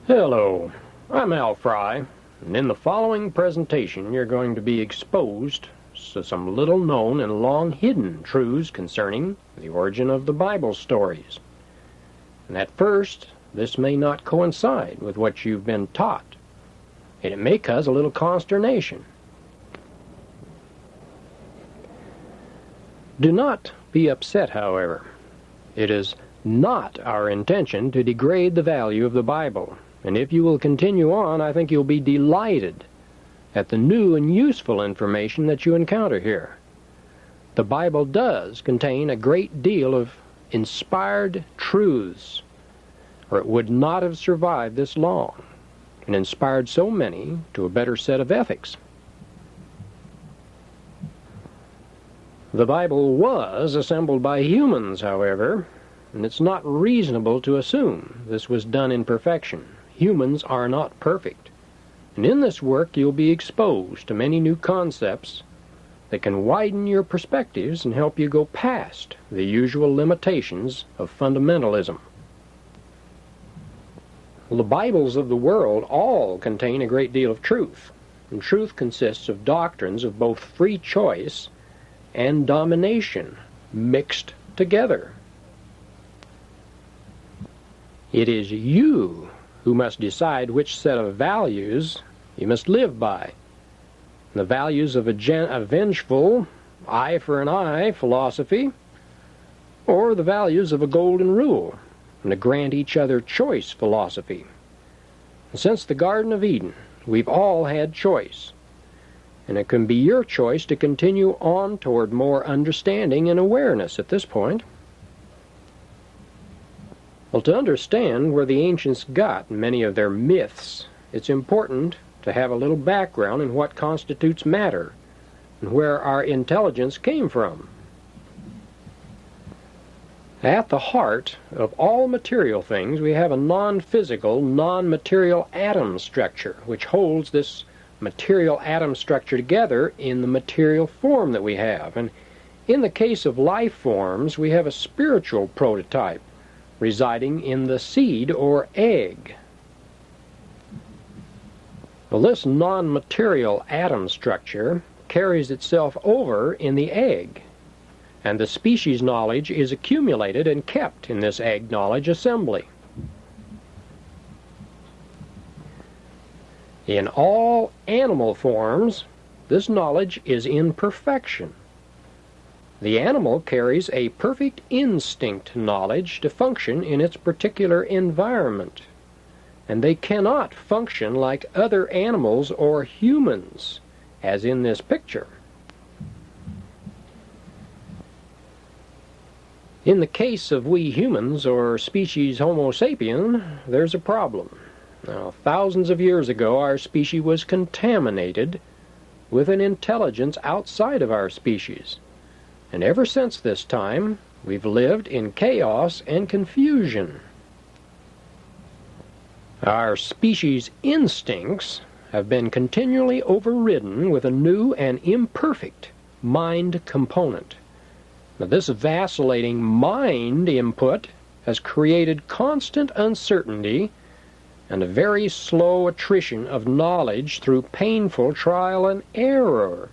Hello, I'm Al Fry, and in the following presentation you're going to be exposed to some little-known and long-hidden truths concerning the origin of the Bible stories. And at first, this may not coincide with what you've been taught, and it may cause a little consternation. Do not be upset, however. It is not our intention to degrade the value of the Bible. And if you will continue on, I think you'll be delighted at the new and useful information that you encounter here. The Bible does contain a great deal of inspired truths, or it would not have survived this long and inspired so many to a better set of ethics. The Bible was assembled by humans, however, and it's not reasonable to assume this was done in perfection. Humans are not perfect. And in this work you'll be exposed to many new concepts that can widen your perspectives and help you go past the usual limitations of fundamentalism. Well, the Bibles of the world all contain a great deal of truth. And truth consists of doctrines of both free choice and domination mixed together. It is you who must decide which set of values you must live by. The values of a vengeful, eye for an eye philosophy, or the values of a golden rule and a grant each other choice philosophy. And since the Garden of Eden, we've all had choice, and it can be your choice to continue on toward more understanding and awareness at this point. Well, to understand where the ancients got many of their myths, it's important to have a little background in what constitutes matter and where our intelligence came from. At the heart of all material things, we have a non-physical, non-material atom structure, which holds this material atom structure together in the material form that we have. And in the case of life forms, we have a spiritual prototype residing in the seed or egg. Well, this non-material atom structure carries itself over in the egg, and the species knowledge is accumulated and kept in this egg knowledge assembly. In all animal forms, this knowledge is in perfection. The animal carries a perfect instinct knowledge to function in its particular environment, and they cannot function like other animals or humans, as in this picture. In the case of we humans, or species Homo sapien, there's a problem. Now, thousands of years ago, our species was contaminated with an intelligence outside of our species. And ever since this time, we've lived in chaos and confusion. Our species' instincts have been continually overridden with a new and imperfect mind component. Now, this vacillating mind input has created constant uncertainty and a very slow attrition of knowledge through painful trial and error.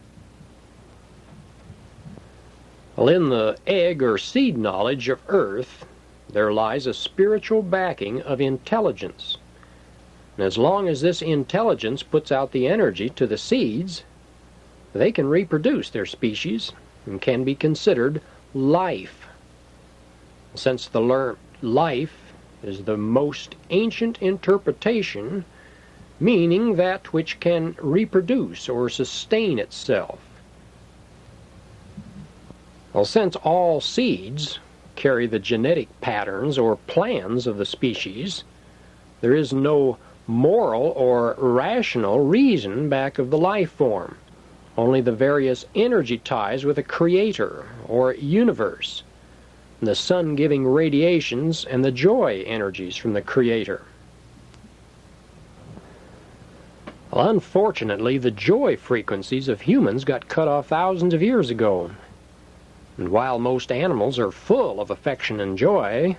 Well, in the egg or seed knowledge of Earth, there lies a spiritual backing of intelligence. And as long as this intelligence puts out the energy to the seeds, they can reproduce their species and can be considered life. Since the life is the most ancient interpretation, meaning that which can reproduce or sustain itself. Well, since all seeds carry the genetic patterns or plans of the species, there is no moral or rational reason back of the life form, only the various energy ties with a creator or universe, and the sun-giving radiations and the joy energies from the creator. Well, unfortunately, the joy frequencies of humans got cut off thousands of years ago. And while most animals are full of affection and joy,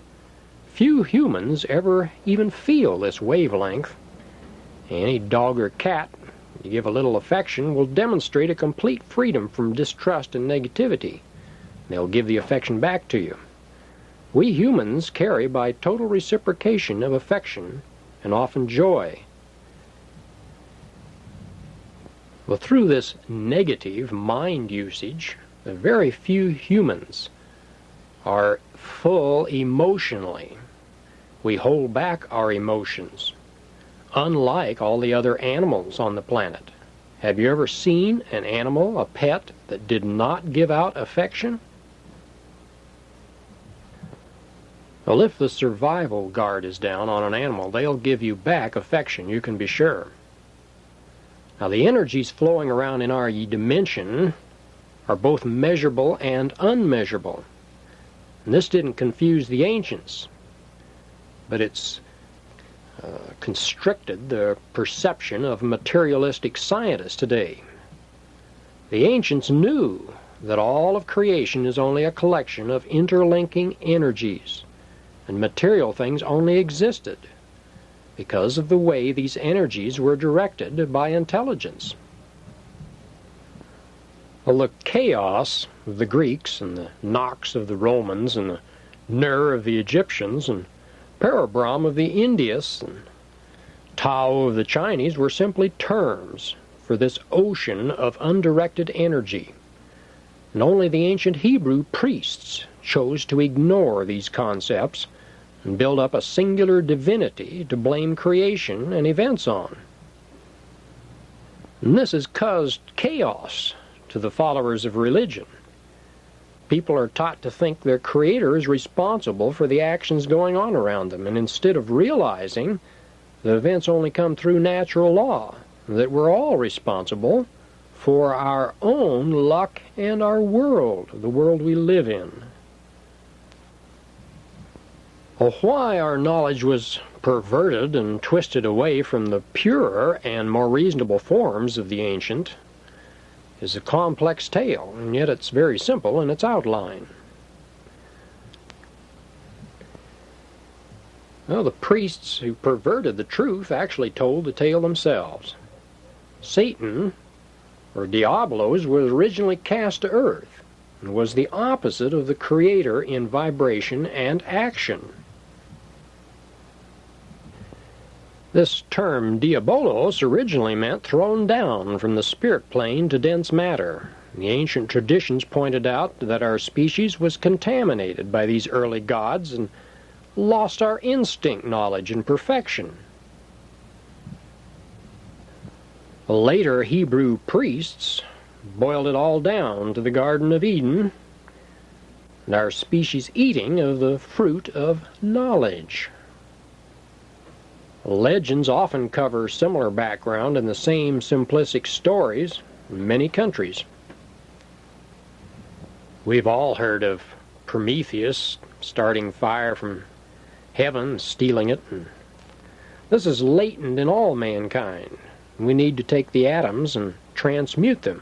Few humans ever even feel this wavelength. Any dog or cat you give a little affection will demonstrate a complete freedom from distrust and negativity. They'll give the affection back to you. We humans carry by total reciprocation of affection and often joy. Well, through this negative mind usage, very few humans are full emotionally. We hold back our emotions, unlike all the other animals on the planet. Have you ever seen an animal, a pet, that did not give out affection? Well, if the survival guard is down on an animal, they'll give you back affection, you can be sure. Now, the energies flowing around in our dimension are both measurable and unmeasurable. And this didn't confuse the ancients, but it's constricted the perception of materialistic scientists today. The ancients knew that all of creation is only a collection of interlinking energies, and material things only existed because of the way these energies were directed by intelligence. Well, the chaos of the Greeks and the Nox of the Romans and the Ner of the Egyptians and Parabrahm of the Indians and Tao of the Chinese were simply terms for this ocean of undirected energy. And only the ancient Hebrew priests chose to ignore these concepts and build up a singular divinity to blame creation and events on. And this has caused chaos to the followers of religion. People are taught to think their Creator is responsible for the actions going on around them, and instead of realizing that events only come through natural law, that we're all responsible for our own luck and our world, the world we live in. Well, why our knowledge was perverted and twisted away from the purer and more reasonable forms of the ancient is a complex tale, and yet it's very simple in its outline. Well, the priests who perverted the truth actually told the tale themselves. Satan, or Diablos, was originally cast to earth and was the opposite of the Creator in vibration and action. This term diabolos originally meant thrown down from the spirit plane to dense matter. The ancient traditions pointed out that our species was contaminated by these early gods and lost our instinct knowledge and perfection. Later Hebrew priests boiled it all down to the Garden of Eden and our species eating of the fruit of knowledge. Legends often cover similar background in the same simplistic stories in many countries. We've all heard of Prometheus starting fire from heaven, stealing it. And this is latent in all mankind. We need to take the atoms and transmute them,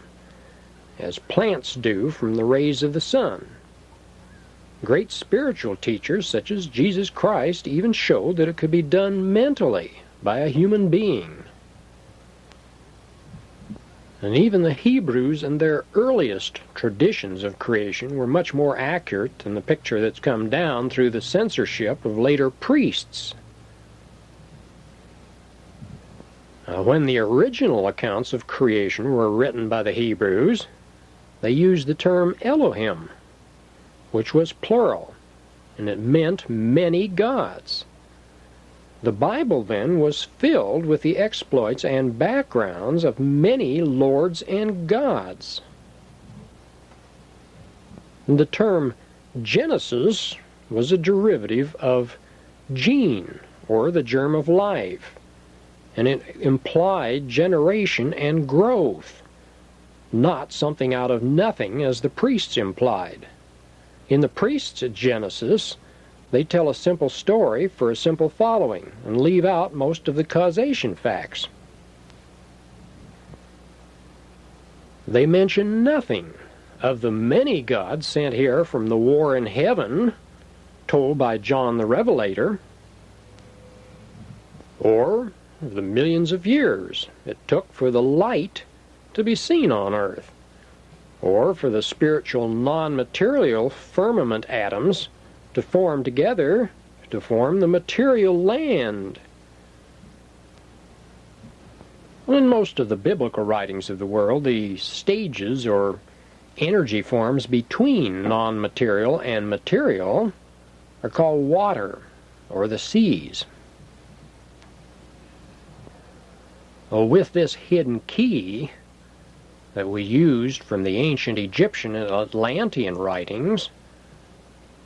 as plants do from the rays of the sun. Great spiritual teachers such as Jesus Christ even showed that it could be done mentally by a human being. And even the Hebrews and their earliest traditions of creation were much more accurate than the picture that's come down through the censorship of later priests. When the original accounts of creation were written by the Hebrews, they used the term Elohim, which was plural, and it meant many gods. The Bible then was filled with the exploits and backgrounds of many lords and gods. The term Genesis was a derivative of gene, or the germ of life, and it implied generation and growth, not something out of nothing as the priests implied. In the priests' Genesis, they tell a simple story for a simple following and leave out most of the causation facts. They mention nothing of the many gods sent here from the war in heaven told by John the Revelator, or the millions of years it took for the light to be seen on earth, or for the spiritual non-material firmament atoms to form together to form the material land. Well, in most of the biblical writings of the world, the stages or energy forms between non-material and material are called water, or the seas. Well, with this hidden key that we used from the ancient Egyptian and Atlantean writings,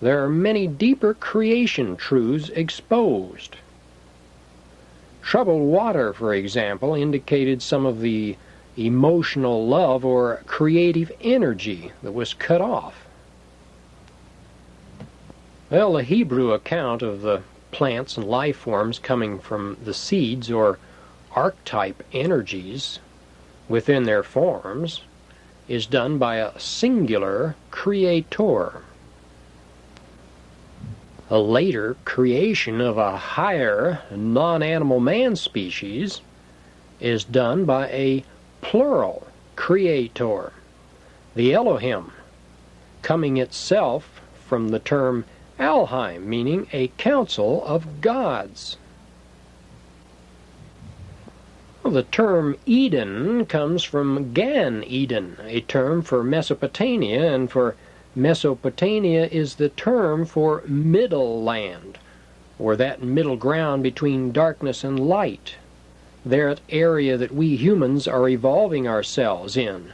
there are many deeper creation truths exposed. Troubled water, for example, indicated some of the emotional love or creative energy that was cut off. Well, the Hebrew account of the plants and life forms coming from the seeds or archetype energies within their forms is done by a singular creator. A later creation of a higher non-animal man species is done by a plural creator, the Elohim, coming itself from the term Alheim, meaning a council of gods. Well, the term Eden comes from Gan Eden, a term for Mesopotamia, and for Mesopotamia is the term for middle land, or that middle ground between darkness and light, that area that we humans are evolving ourselves in,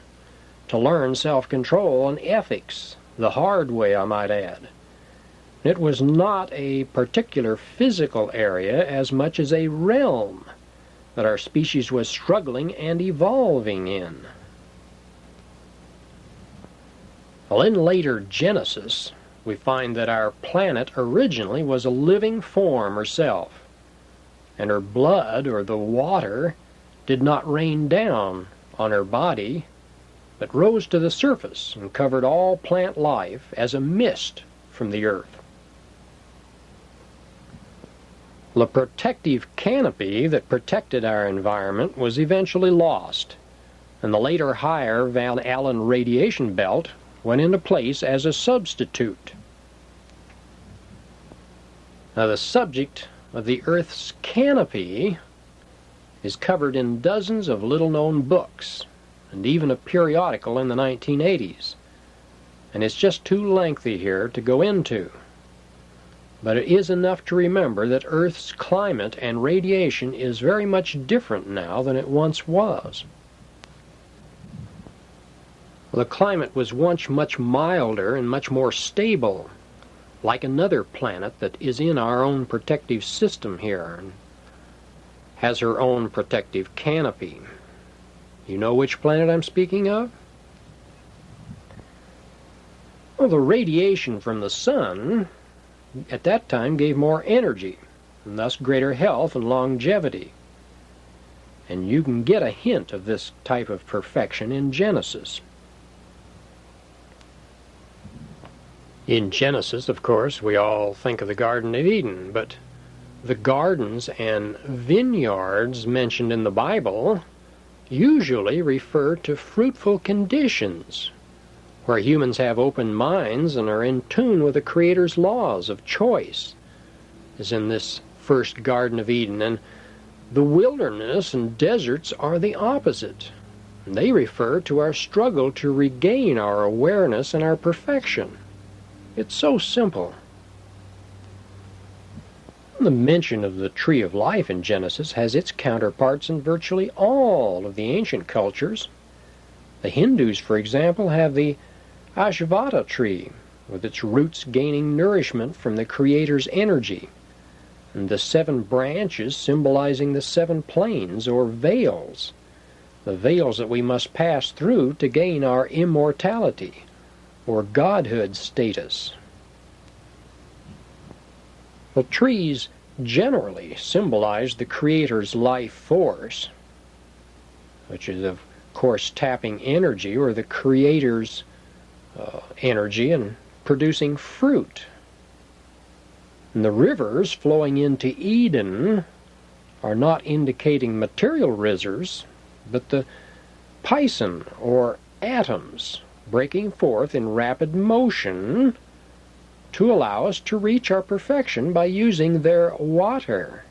to learn self-control and ethics, the hard way, I might add. It was not a particular physical area as much as a realm that our species was struggling and evolving in. Well, in later Genesis, we find that our planet originally was a living form herself, and her blood, or the water, did not rain down on her body, but rose to the surface and covered all plant life as a mist from the earth. The protective canopy that protected our environment was eventually lost, and the later higher Van Allen radiation belt went into place as a substitute. Now, the subject of the Earth's canopy is covered in dozens of little-known books, and even a periodical in the 1980s, and it's just too lengthy here to go into. But it is enough to remember that Earth's climate and radiation is very much different now than it once was. The climate was once much milder and much more stable, like another planet that is in our own protective system here and has her own protective canopy. You know which planet I'm speaking of? Well, the radiation from the sun at that time gave more energy, and thus greater health and longevity. And you can get a hint of this type of perfection in Genesis. In Genesis, of course, we all think of the Garden of Eden, but the gardens and vineyards mentioned in the Bible usually refer to fruitful conditions, where humans have open minds and are in tune with the Creator's laws of choice, as in this first Garden of Eden. And the wilderness and deserts are the opposite. They refer to our struggle to regain our awareness and our perfection. It's so simple. The mention of the tree of life in Genesis has its counterparts in virtually all of the ancient cultures. The Hindus, for example, have the Ashvata tree, with its roots gaining nourishment from the Creator's energy, and the 7 branches symbolizing the 7 planes or veils, the veils that we must pass through to gain our immortality or godhood status. The trees generally symbolize the Creator's life force, which is, of course, tapping energy or the Creator's energy and producing fruit. And the rivers flowing into Eden are not indicating material rivers, but the pison, or atoms, breaking forth in rapid motion to allow us to reach our perfection by using their water.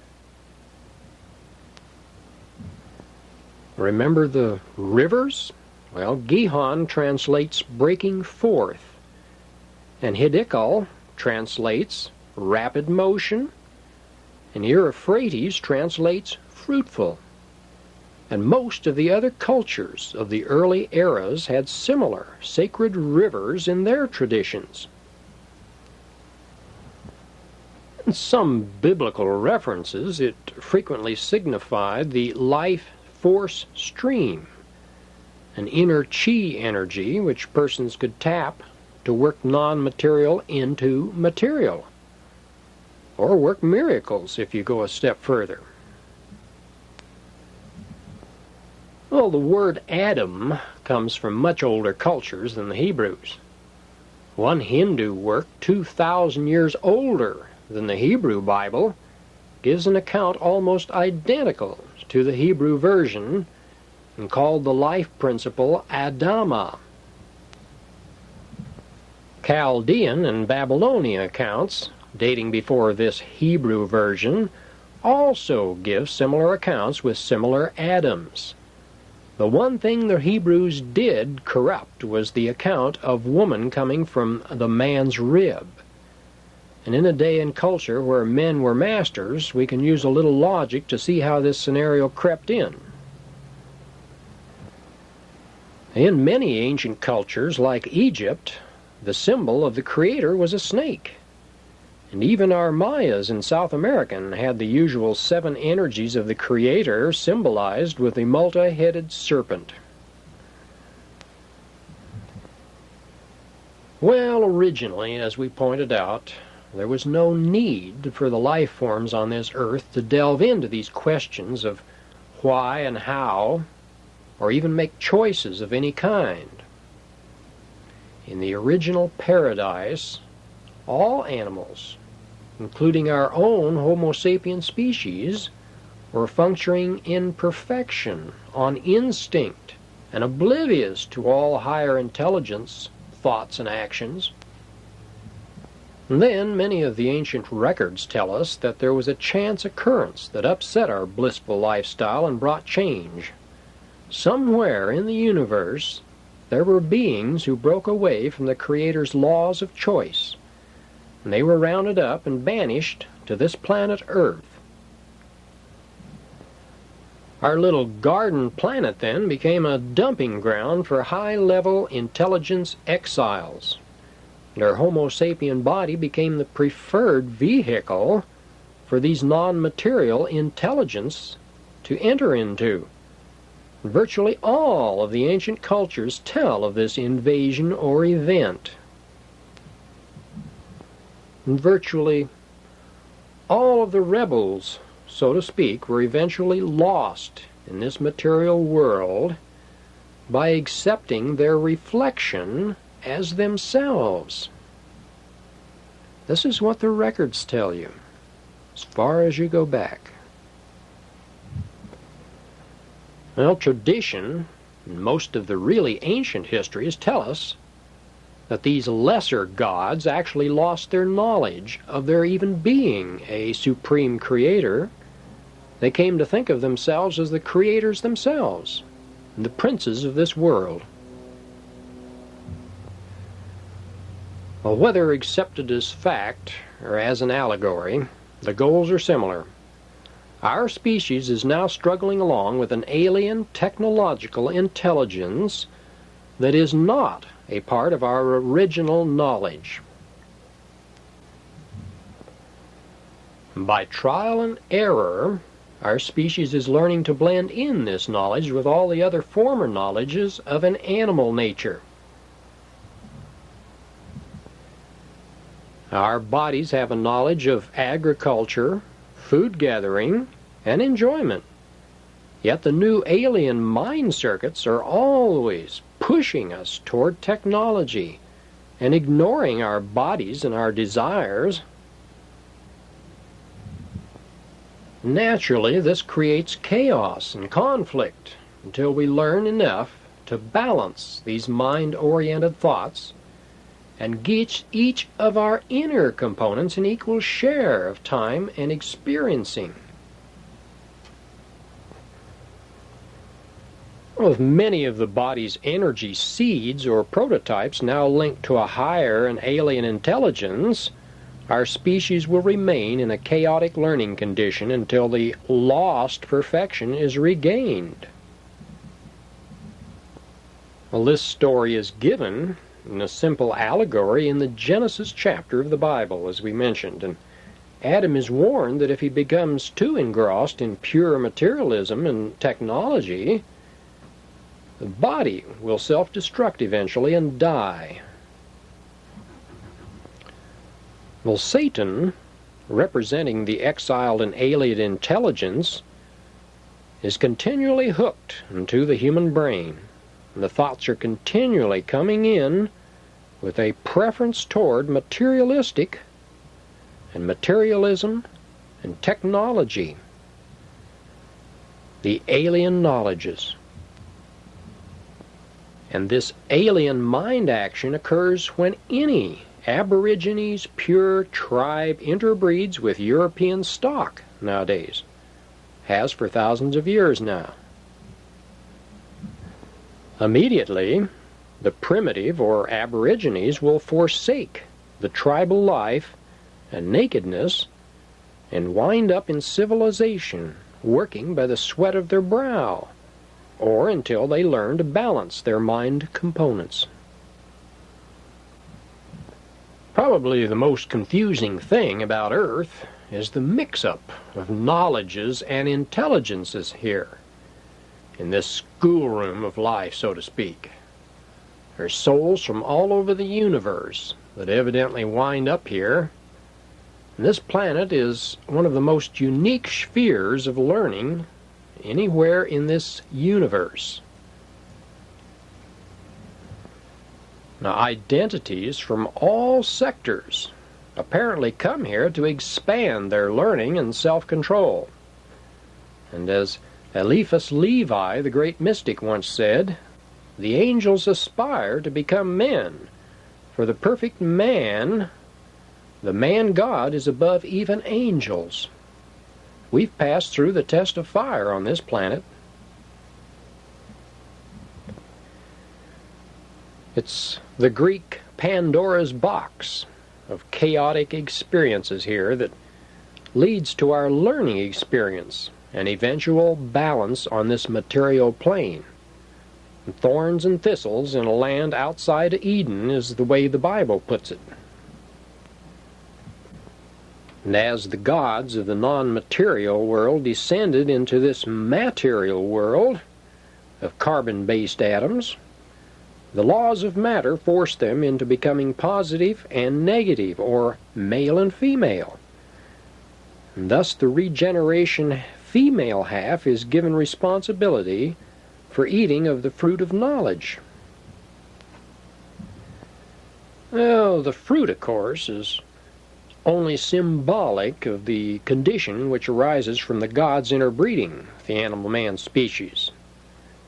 Remember the rivers? Well, Gihon translates breaking forth, and Hiddekel translates rapid motion, and Euphrates translates fruitful. And most of the other cultures of the early eras had similar sacred rivers in their traditions. In some biblical references, it frequently signified the life force stream, an inner chi energy which persons could tap to work non-material into material, or work miracles if you go a step further. Well, the word Adam comes from much older cultures than the Hebrews. One Hindu work 2,000 years older than the Hebrew Bible gives an account almost identical to the Hebrew version and called the life principle Adama. Chaldean and Babylonian accounts, dating before this Hebrew version, also give similar accounts with similar Adams. The one thing the Hebrews did corrupt was the account of woman coming from the man's rib. And in a day and culture where men were masters, we can use a little logic to see how this scenario crept in. In many ancient cultures, like Egypt, the symbol of the Creator was a snake. And even our Mayas in South America had the usual 7 energies of the Creator symbolized with a multi-headed serpent. Well, originally, as we pointed out, there was no need for the life forms on this earth to delve into these questions of why and how, or even make choices of any kind. In the original paradise, all animals, including our own Homo sapiens species, were functioning in perfection, on instinct, and oblivious to all higher intelligence, thoughts, and actions. And then many of the ancient records tell us that there was a chance occurrence that upset our blissful lifestyle and brought change. Somewhere in the universe, there were beings who broke away from the Creator's laws of choice, and they were rounded up and banished to this planet Earth. Our little garden planet then became a dumping ground for high-level intelligence exiles. And our Homo sapien body became the preferred vehicle for these non-material intelligence to enter into. Virtually all of the ancient cultures tell of this invasion or event. And virtually all of the rebels, so to speak, were eventually lost in this material world by accepting their reflection as themselves. This is what the records tell you, as far as you go back. Well, tradition and most of the really ancient histories tell us that these lesser gods actually lost their knowledge of there even being a supreme creator. They came to think of themselves as the creators themselves, and the princes of this world. Well, whether accepted as fact or as an allegory, the goals are similar. Our species is now struggling along with an alien technological intelligence that is not a part of our original knowledge. By trial and error, our species is learning to blend in this knowledge with all the other former knowledges of an animal nature. Our bodies have a knowledge of agriculture, food gathering, and enjoyment. Yet the new alien mind circuits are always pushing us toward technology and ignoring our bodies and our desires. Naturally, this creates chaos and conflict until we learn enough to balance these mind-oriented thoughts and get each of our inner components an equal share of time and experiencing. With many of the body's energy seeds or prototypes now linked to a higher and alien intelligence, our species will remain in a chaotic learning condition until the lost perfection is regained. Well, this story is given in a simple allegory in the Genesis chapter of the Bible, as we mentioned, and Adam is warned that if he becomes too engrossed in pure materialism and technology, the body will self-destruct eventually and die. Well, Satan, representing the exiled and alien intelligence, is continually hooked into the human brain. And the thoughts are continually coming in with a preference toward materialistic and materialism and technology, the alien knowledges. And this alien mind action occurs when any Aborigines pure tribe interbreeds with European stock nowadays. Has for thousands of years now. Immediately, the primitive or Aborigines will forsake the tribal life and nakedness and wind up in civilization, working by the sweat of their brow, or until they learn to balance their mind components. Probably the most confusing thing about Earth is the mix-up of knowledges and intelligences here, in this schoolroom of life, so to speak. There's souls from all over the universe that evidently wind up here. And this planet is one of the most unique spheres of learning anywhere in this universe. Now, identities from all sectors apparently come here to expand their learning and self-control. And as Eliphas Levi, the great mystic, once said, the angels aspire to become men, for the perfect man, the man-God, is above even angels. We've passed through the test of fire on this planet. It's the Greek Pandora's box of chaotic experiences here that leads to our learning experience and eventual balance on this material plane. Thorns and thistles in a land outside of Eden is the way the Bible puts it. And as the gods of the non-material world descended into this material world of carbon-based atoms, the laws of matter forced them into becoming positive and negative, or male and female. And thus the regeneration female half is given responsibility for eating of the fruit of knowledge. Well, the fruit, of course, is only symbolic of the condition which arises from the gods interbreeding the animal-man species.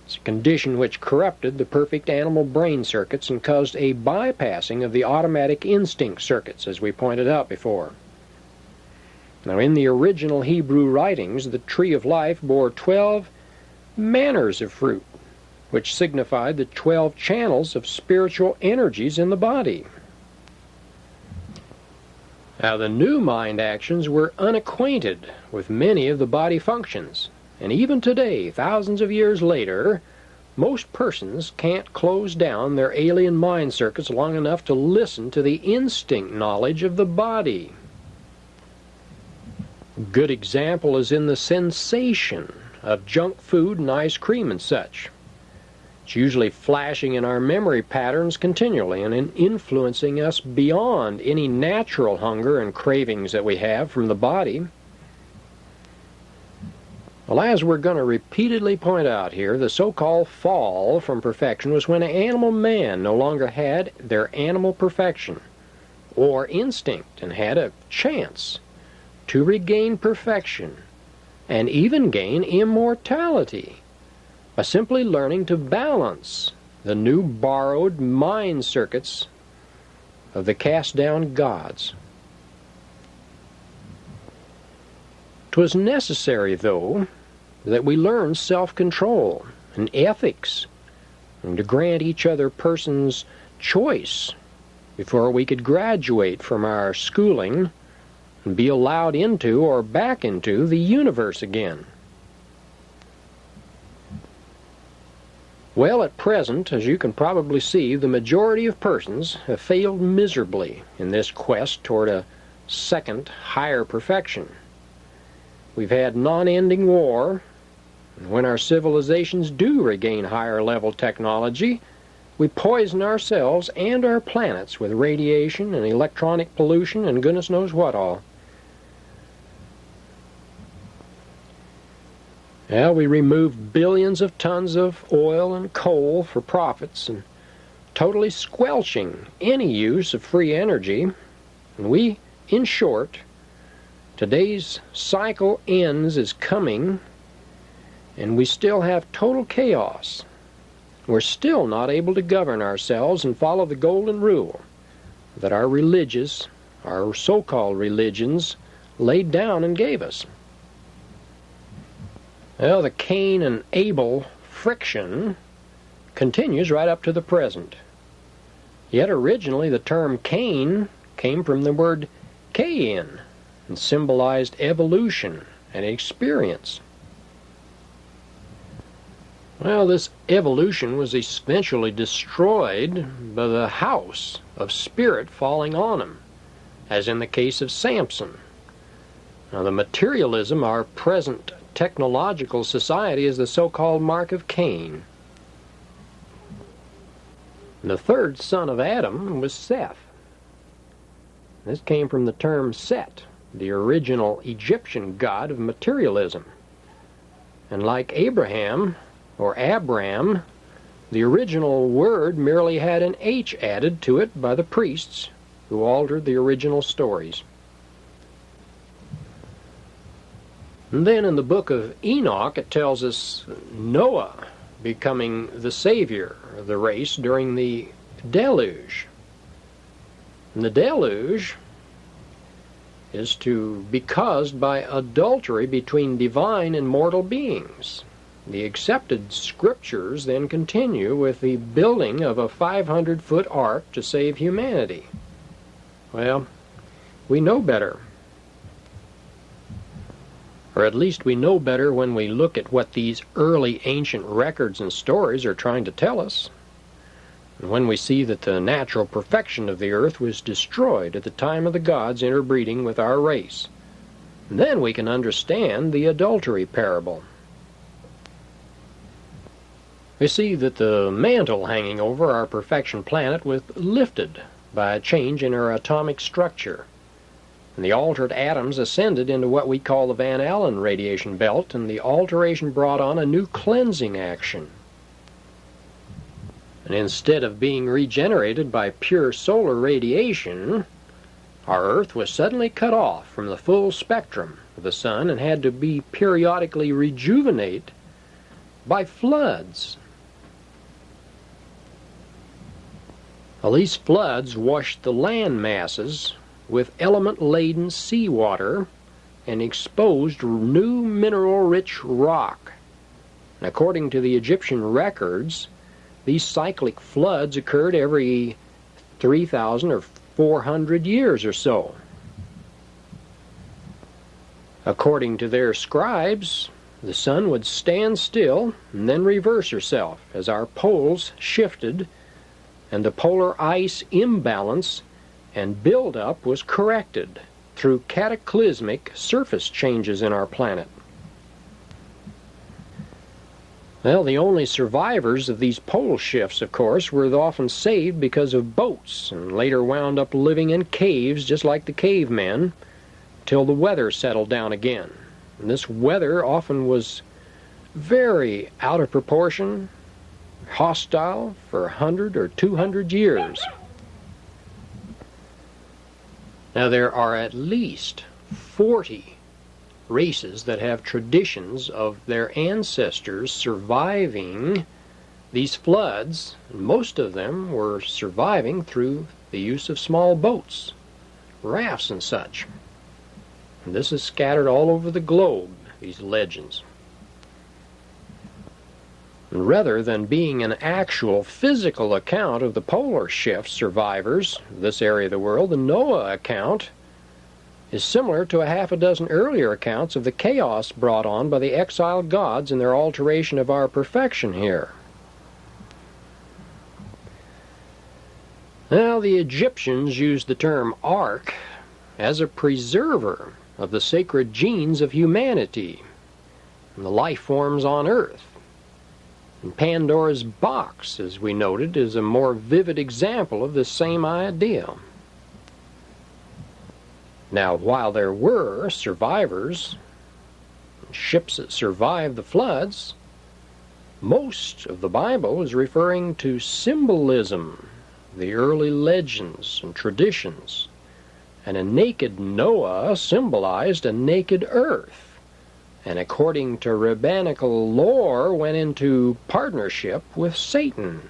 It's a condition which corrupted the perfect animal brain circuits and caused a bypassing of the automatic instinct circuits, as we pointed out before. Now, in the original Hebrew writings, the tree of life bore 12 manners of fruit, which signified the 12 channels of spiritual energies in the body. Now, the new mind actions were unacquainted with many of the body functions, and even today, thousands of years later, most persons can't close down their alien mind circuits long enough to listen to the instinct knowledge of the body. A good example is in the sensation of junk food and ice cream and such. It's usually flashing in our memory patterns continually and influencing us beyond any natural hunger and cravings that we have from the body. Well, as we're going to repeatedly point out here, the so-called fall from perfection was when an animal man no longer had their animal perfection or instinct and had a chance to regain perfection and even gain immortality by simply learning to balance the new borrowed mind circuits of the cast-down gods. 'Twas necessary, though, that we learn self-control and ethics, and to grant each other persons choice before we could graduate from our schooling and be allowed into or back into the universe again. Well, at present, as you can probably see, the majority of persons have failed miserably in this quest toward a second, higher perfection. We've had non-ending war, and when our civilizations do regain higher-level technology, we poison ourselves and our planets with radiation and electronic pollution and goodness knows what all. Well, we remove billions of tons of oil and coal for profits and totally squelching any use of free energy. And we, in short, today's cycle ends is coming, and we still have total chaos. We're still not able to govern ourselves and follow the golden rule that our so-called religions, laid down and gave us. Well, the Cain and Abel friction continues right up to the present. Yet originally the term Cain came from the word Kain and symbolized evolution and experience. Well, this evolution was eventually destroyed by the house of spirit falling on him, as in the case of Samson. Now, the materialism of our present technological society is the so-called mark of Cain. The third son of Adam was Seth. This came from the term Set, the original Egyptian god of materialism. And like Abraham, or Abram, the original word merely had an H added to it by the priests who altered the original stories. And then in the book of Enoch, it tells us Noah becoming the savior of the race during the deluge. And the deluge is to be caused by adultery between divine and mortal beings. The accepted scriptures then continue with the building of a 500-foot ark to save humanity. Well, we know better. Or at least we know better when we look at what these early ancient records and stories are trying to tell us. And when we see that the natural perfection of the earth was destroyed at the time of the gods interbreeding with our race. And then we can understand the adultery parable. We see that the mantle hanging over our perfection planet was lifted by a change in our atomic structure. And the altered atoms ascended into what we call the Van Allen radiation belt, and the alteration brought on a new cleansing action. And instead of being regenerated by pure solar radiation, our Earth was suddenly cut off from the full spectrum of the sun and had to be periodically rejuvenated by floods. Well, these floods washed the land masses with element-laden seawater and exposed new mineral-rich rock. And according to the Egyptian records, these cyclic floods occurred every 3,000 or 400 years or so. According to their scribes, the sun would stand still and then reverse herself as our poles shifted and the polar ice imbalance and buildup was corrected through cataclysmic surface changes in our planet. Well, the only survivors of these pole shifts, of course, were often saved because of boats and later wound up living in caves just like the cavemen till the weather settled down again. And this weather often was very out of proportion, hostile for 100 or 200 years. Now there are at least 40 races that have traditions of their ancestors surviving these floods. Most of them were surviving through the use of small boats, rafts and such. And this is scattered all over the globe, these legends. And rather than being an actual physical account of the polar shift survivors of this area of the world, the Noah account is similar to a half a dozen earlier accounts of the chaos brought on by the exiled gods and their alteration of our perfection here. Now, the Egyptians used the term ark as a preserver of the sacred genes of humanity and the life forms on earth. And Pandora's box, as we noted, is a more vivid example of this same idea. Now, while there were survivors, ships that survived the floods, most of the Bible is referring to symbolism, the early legends and traditions. And a naked Noah symbolized a naked earth, and according to rabbinical lore went into partnership with Satan,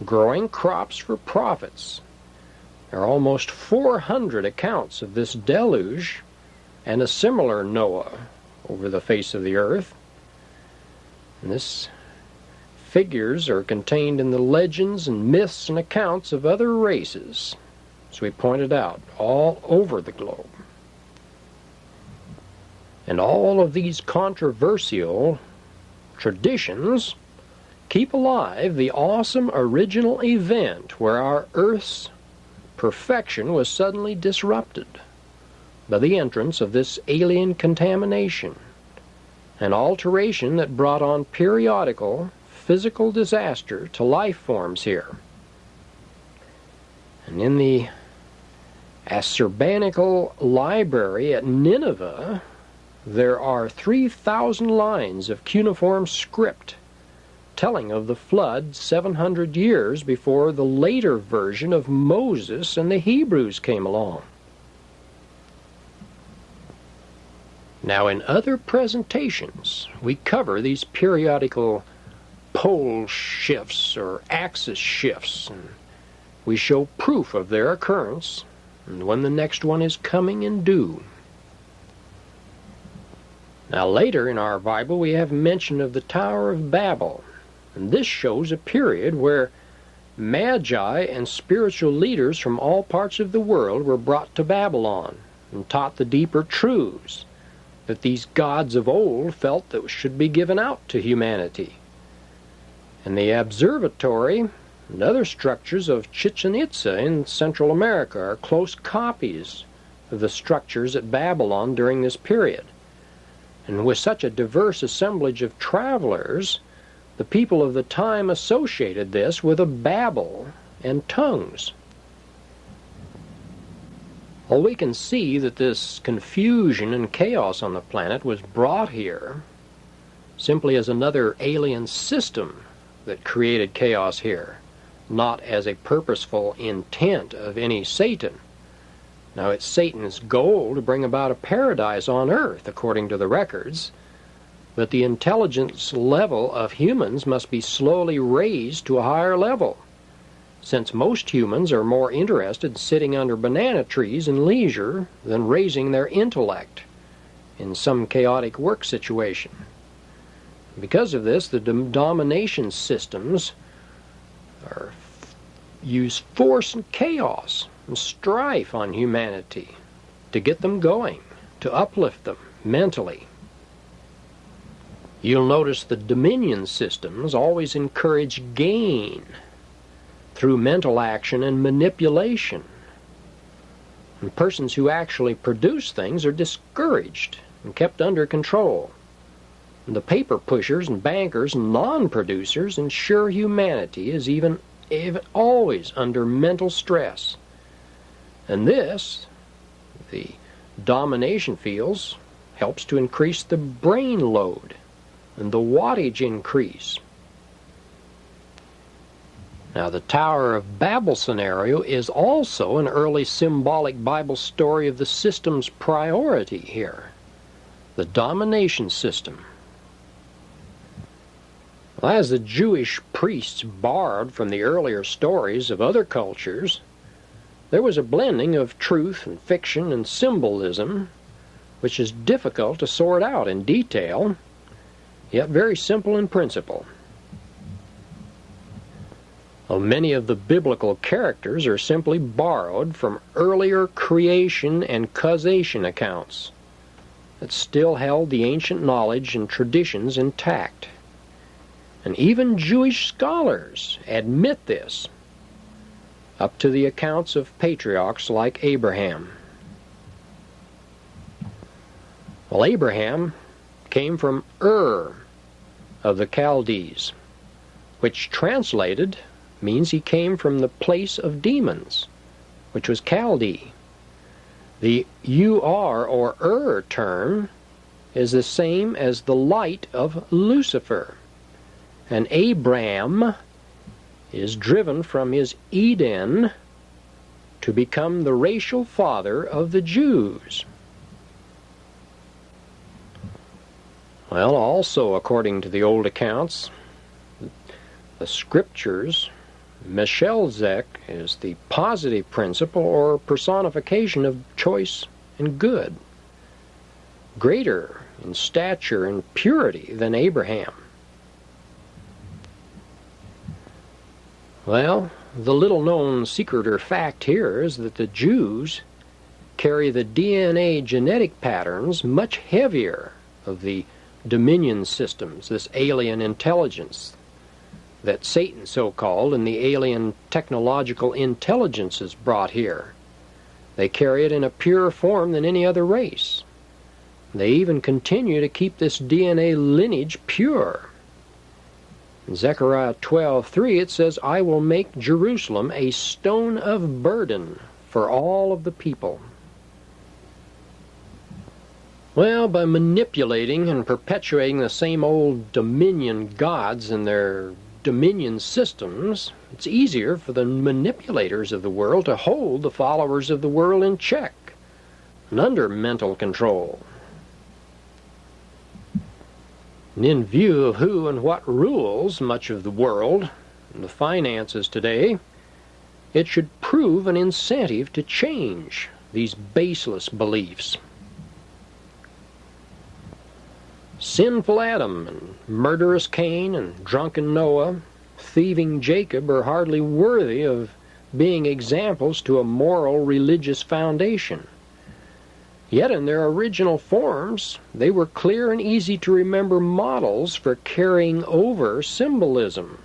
growing crops for prophets. There are almost 400 accounts of this deluge and a similar Noah over the face of the earth. And this figures are contained in the legends and myths and accounts of other races, as we pointed out, all over the globe. And all of these controversial traditions keep alive the awesome original event where our Earth's perfection was suddenly disrupted by the entrance of this alien contamination, an alteration that brought on periodical physical disaster to life forms here. And in the Assurbanipal library at Nineveh, there are 3,000 lines of cuneiform script telling of the flood 700 years before the later version of Moses and the Hebrews came along. Now, in other presentations, we cover these periodical pole shifts or axis shifts, and we show proof of their occurrence and when the next one is coming and due. Now, later in our Bible, we have mention of the Tower of Babel, and this shows a period where magi and spiritual leaders from all parts of the world were brought to Babylon and taught the deeper truths that these gods of old felt that should be given out to humanity. And the observatory and other structures of Chichen Itza in Central America are close copies of the structures at Babylon during this period. And with such a diverse assemblage of travelers, the people of the time associated this with a Babel and tongues. Well, we can see that this confusion and chaos on the planet was brought here simply as another alien system that created chaos here, not as a purposeful intent of any Satan. Now, it's Satan's goal to bring about a paradise on earth, according to the records, but the intelligence level of humans must be slowly raised to a higher level, since most humans are more interested in sitting under banana trees in leisure than raising their intellect in some chaotic work situation. Because of this, the domination systems use force and chaos and strife on humanity to get them going, to uplift them mentally. You'll notice the dominion systems always encourage gain through mental action and manipulation. And persons who actually produce things are discouraged and kept under control. And the paper pushers and bankers and non-producers ensure humanity is even always under mental stress. And this, the domination fields, helps to increase the brain load and the wattage increase. Now, the Tower of Babel scenario is also an early symbolic Bible story of the system's priority here. the domination system. Well, as the Jewish priests borrowed from the earlier stories of other cultures, there was a blending of truth and fiction and symbolism, which is difficult to sort out in detail, yet very simple in principle. Well, many of the biblical characters are simply borrowed from earlier creation and causation accounts that still held the ancient knowledge and traditions intact. And even Jewish scholars admit this, up to the accounts of patriarchs like Abraham. Well, Abraham came from Ur of the Chaldees, which translated means he came from the place of demons, which was Chaldee. The Ur or Ur term is the same as the light of Lucifer, and Abram is driven from his Eden to become the racial father of the Jews. Well, also according to the old accounts, the scriptures, Melchizedek is the positive principle or personification of choice and good, greater in stature and purity than Abraham. Well, the little-known secret or fact here is that the Jews carry the DNA genetic patterns much heavier of the dominion systems, this alien intelligence that Satan so-called and the alien technological intelligences brought here. They carry it in a purer form than any other race. They even continue to keep this DNA lineage pure. In Zechariah 12:3 it says, "I will make Jerusalem a stone of burden for all of the people." Well, by manipulating and perpetuating the same old dominion gods and their dominion systems, it's easier for the manipulators of the world to hold the followers of the world in check and under mental control. And in view of who and what rules much of the world and the finances today, it should prove an incentive to change these baseless beliefs. Sinful Adam and murderous Cain and drunken Noah, thieving Jacob are hardly worthy of being examples to a moral religious foundation. Yet in their original forms, they were clear and easy to remember models for carrying over symbolism.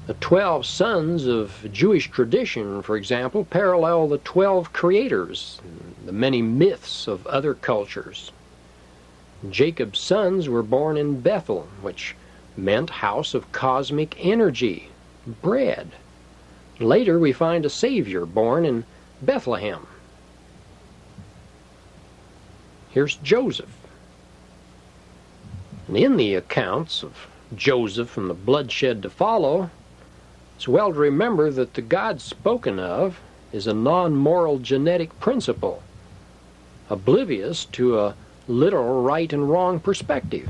The 12 sons of Jewish tradition, for example, parallel the 12 creators, the many myths of other cultures. Jacob's sons were born in Bethel, which meant house of cosmic energy, bread. Later we find a Savior born in Bethlehem. Here's Joseph. And in the accounts of Joseph and the bloodshed to follow, it's well to remember that the God spoken of is a non-moral genetic principle, oblivious to a literal right and wrong perspective.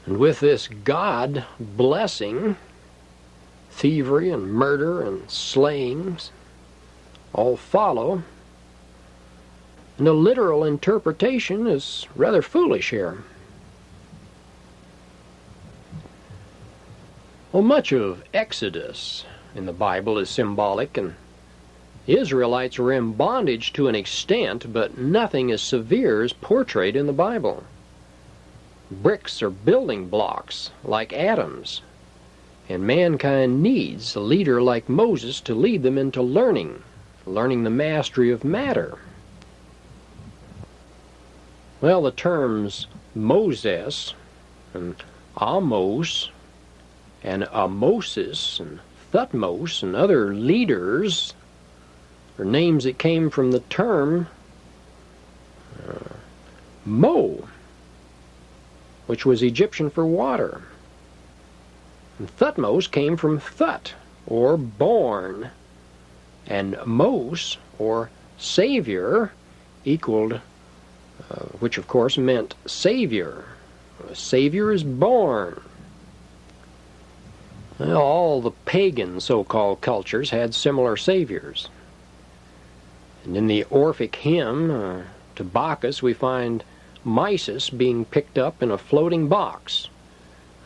And with this God blessing, thievery and murder and slayings all follow, and the literal interpretation is rather foolish here. Well, much of Exodus in the Bible is symbolic, and the Israelites were in bondage to an extent, but nothing as severe as portrayed in the Bible. Bricks are building blocks like atoms, and mankind needs a leader like Moses to lead them into learning the mastery of matter. Well, the terms Moses and Amos and Amosis and Thutmose and other leaders are names that came from the term Mo, which was Egyptian for water. And Thutmose came from Thut, or born, and Mos, or Savior equaled, which of course meant Savior. A Savior is born. Well, all the pagan so-called cultures had similar saviors. And in the Orphic hymn to Bacchus, we find Mysis being picked up in a floating box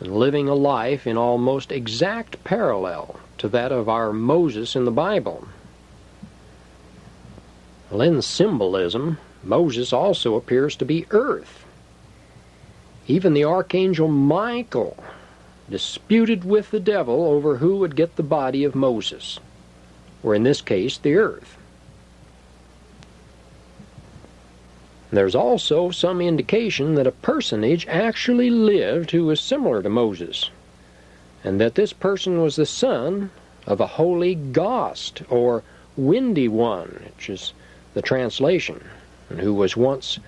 and living a life in almost exact parallel to that of our Moses in the Bible. Well, in symbolism, Moses also appears to be earth. Even the archangel Michael disputed with the devil over who would get the body of Moses, or in this case, the earth. There's also some indication that a personage actually lived who was similar to Moses, and that this person was the son of a holy ghost, or windy one, which is the translation, and who was once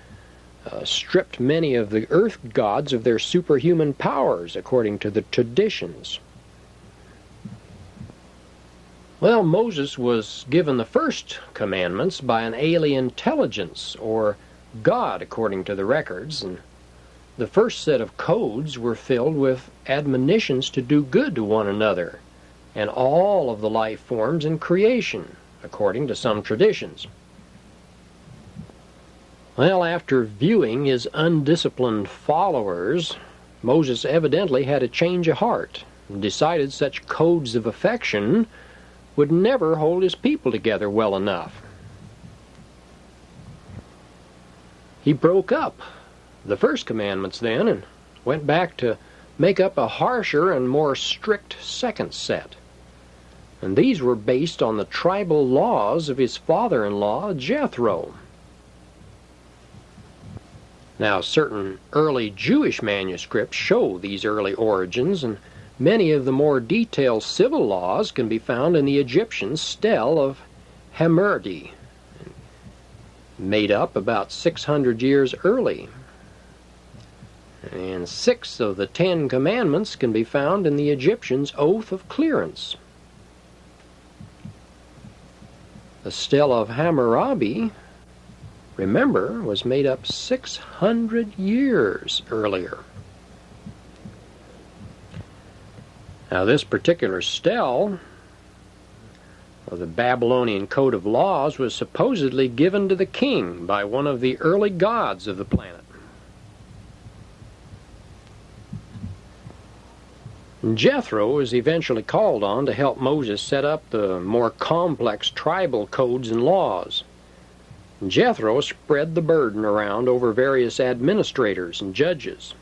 stripped many of the earth gods of their superhuman powers, according to the traditions. Well, Moses was given the first commandments by an alien intelligence, or God, according to the records, and the first set of codes were filled with admonitions to do good to one another and all of the life forms in creation, according to some traditions. Well, after viewing his undisciplined followers, Moses evidently had a change of heart and decided such codes of affection would never hold his people together well enough. He broke up the first commandments then and went back to make up a harsher and more strict second set. And these were based on the tribal laws of his father-in-law, Jethro. Now, certain early Jewish manuscripts show these early origins, and many of the more detailed civil laws can be found in the Egyptian stele of Hammurabi, made up about 600 years early. And 6 of the 10 commandments can be found in the Egyptians' Oath of Clearance. The stele of Hammurabi, remember, was made up 600 years earlier. Now, this particular stele of the Babylonian Code of Laws was supposedly given to the king by one of the early gods of the planet. Jethro was eventually called on to help Moses set up the more complex tribal codes and laws. Jethro spread the burden around over various administrators and judges,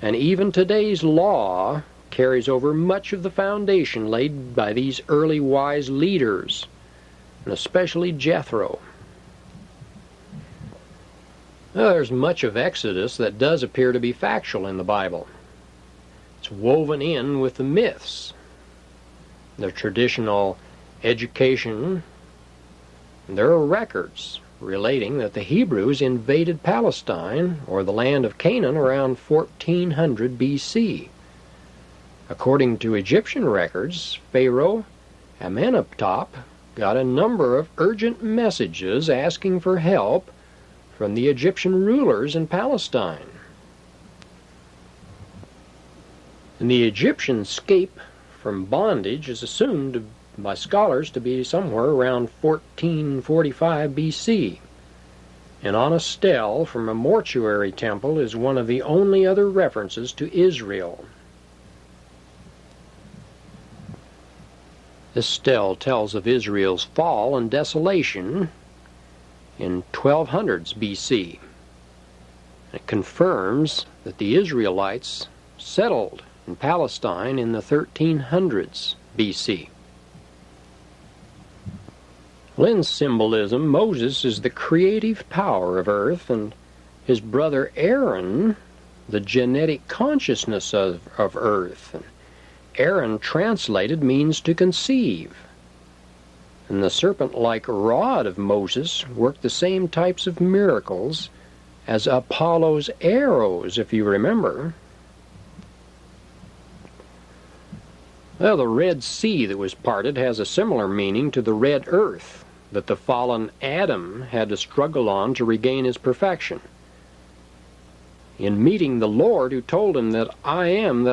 and even today's law carries over much of the foundation laid by these early wise leaders, and especially Jethro. Well, there's much of Exodus that does appear to be factual in the Bible. It's woven in with the myths, the traditional education. There are records relating that the Hebrews invaded Palestine, or the land of Canaan, around 1400 BC. According to Egyptian records, Pharaoh Amenhotep got a number of urgent messages asking for help from the Egyptian rulers in Palestine. And the Egyptian escape from bondage is assumed by scholars to be somewhere around 1445 BC. And on a stele from a mortuary temple is one of the only other references to Israel. This stele tells of Israel's fall and desolation in 1200s BC. It confirms that the Israelites settled in Palestine in the 1300s BC. Well, in symbolism, Moses is the creative power of earth, and his brother Aaron, the genetic consciousness of earth. Aaron, translated, means to conceive. And the serpent-like rod of Moses worked the same types of miracles as Apollo's arrows, if you remember. Well, the Red Sea that was parted has a similar meaning to the red earth that the fallen Adam had to struggle on to regain his perfection. In meeting the Lord who told him that I am,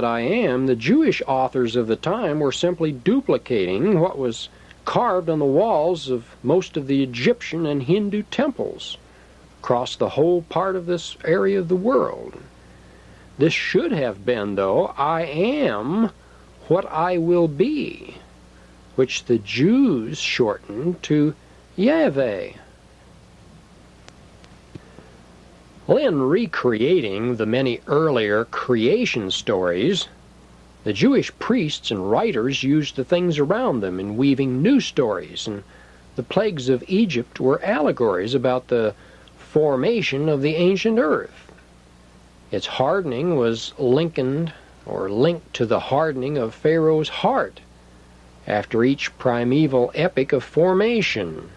the Jewish authors of the time were simply duplicating what was carved on the walls of most of the Egyptian and Hindu temples across the whole part of this area of the world. This should have been, though, I am what I will be, which the Jews shortened to Yahweh. Well, in recreating the many earlier creation stories, the Jewish priests and writers used the things around them in weaving new stories, and the plagues of Egypt were allegories about the formation of the ancient earth. Its hardening was linked to the hardening of Pharaoh's heart after each primeval epic of formation.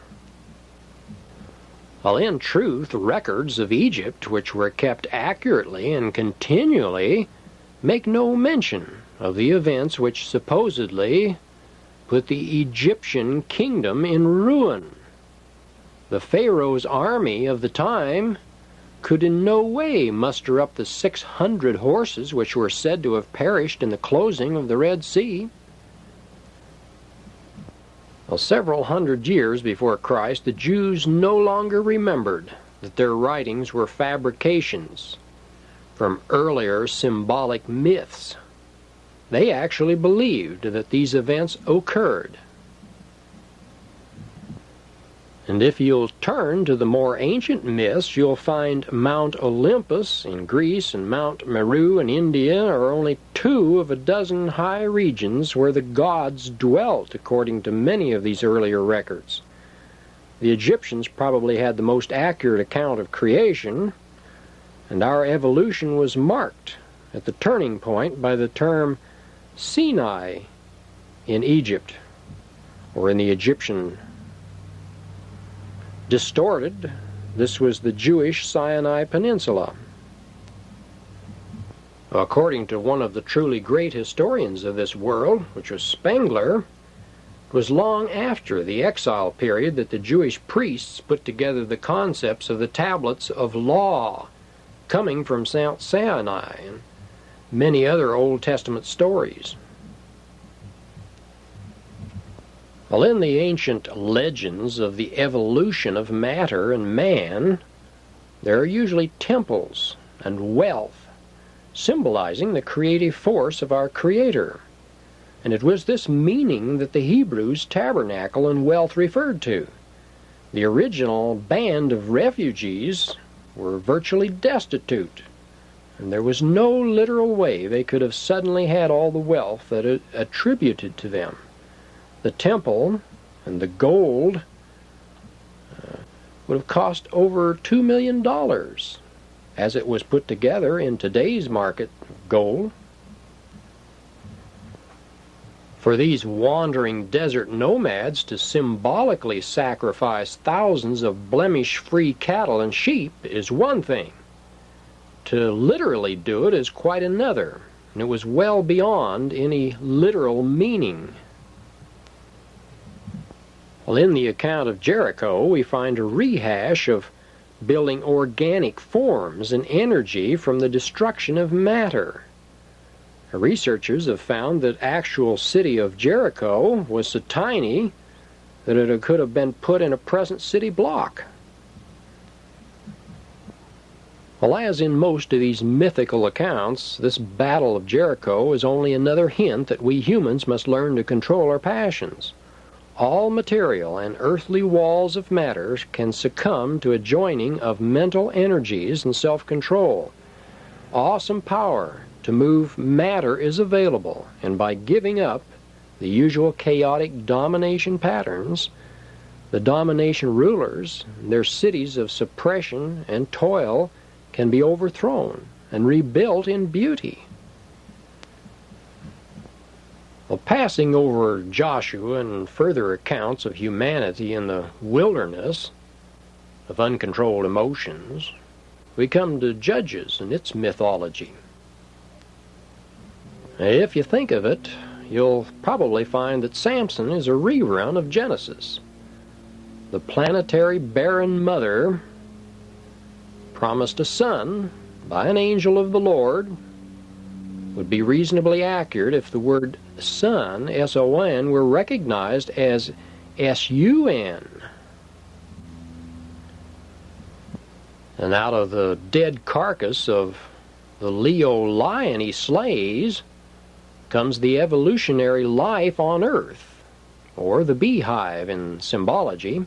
Well, in truth, records of Egypt, which were kept accurately and continually, make no mention of the events which supposedly put the Egyptian kingdom in ruin. The Pharaoh's army of the time could in no way muster up the 600 horses which were said to have perished in the closing of the Red Sea. Well, several hundred years before Christ, the Jews no longer remembered that their writings were fabrications from earlier symbolic myths. They actually believed that these events occurred. And if you'll turn to the more ancient myths, you'll find Mount Olympus in Greece and Mount Meru in India are only 2 of a dozen high regions where the gods dwelt, according to many of these earlier records. The Egyptians probably had the most accurate account of creation, and our evolution was marked at the turning point by the term Sinai in Egypt, or in the Egyptian. Distorted, this was the Jewish Sinai Peninsula. According to one of the truly great historians of this world, which was Spengler, it was long after the exile period that the Jewish priests put together the concepts of the tablets of law coming from Mount Sinai and many other Old Testament stories. Well, in the ancient legends of the evolution of matter and man, there are usually temples and wealth, symbolizing the creative force of our Creator. And it was this meaning that the Hebrews' tabernacle and wealth referred to. The original band of refugees were virtually destitute, and there was no literal way they could have suddenly had all the wealth that it attributed to them. The temple and the gold would have cost over $2 million as it was put together in today's market of gold. For these wandering desert nomads to symbolically sacrifice thousands of blemish-free cattle and sheep is one thing. To literally do it is quite another, and it was well beyond any literal meaning. Well, in the account of Jericho, we find a rehash of building organic forms and energy from the destruction of matter. Researchers have found that actual city of Jericho was so tiny that it could have been put in a present city block. Well, as in most of these mythical accounts, this Battle of Jericho is only another hint that we humans must learn to control our passions. All material and earthly walls of matter can succumb to a joining of mental energies and self-control. Awesome power to move matter is available, and by giving up the usual chaotic domination patterns, the domination rulers, their cities of suppression and toil, can be overthrown and rebuilt in beauty. Well, passing over Joshua and further accounts of humanity in the wilderness of uncontrolled emotions, we come to Judges and its mythology. If you think of it, you'll probably find that Samson is a rerun of Genesis. the planetary barren mother promised a son by an angel of the Lord would be reasonably accurate if the word son, S-O-N, were recognized as S-U-N. And out of the dead carcass of the Leo lion he slays comes the evolutionary life on Earth, or the beehive in symbology.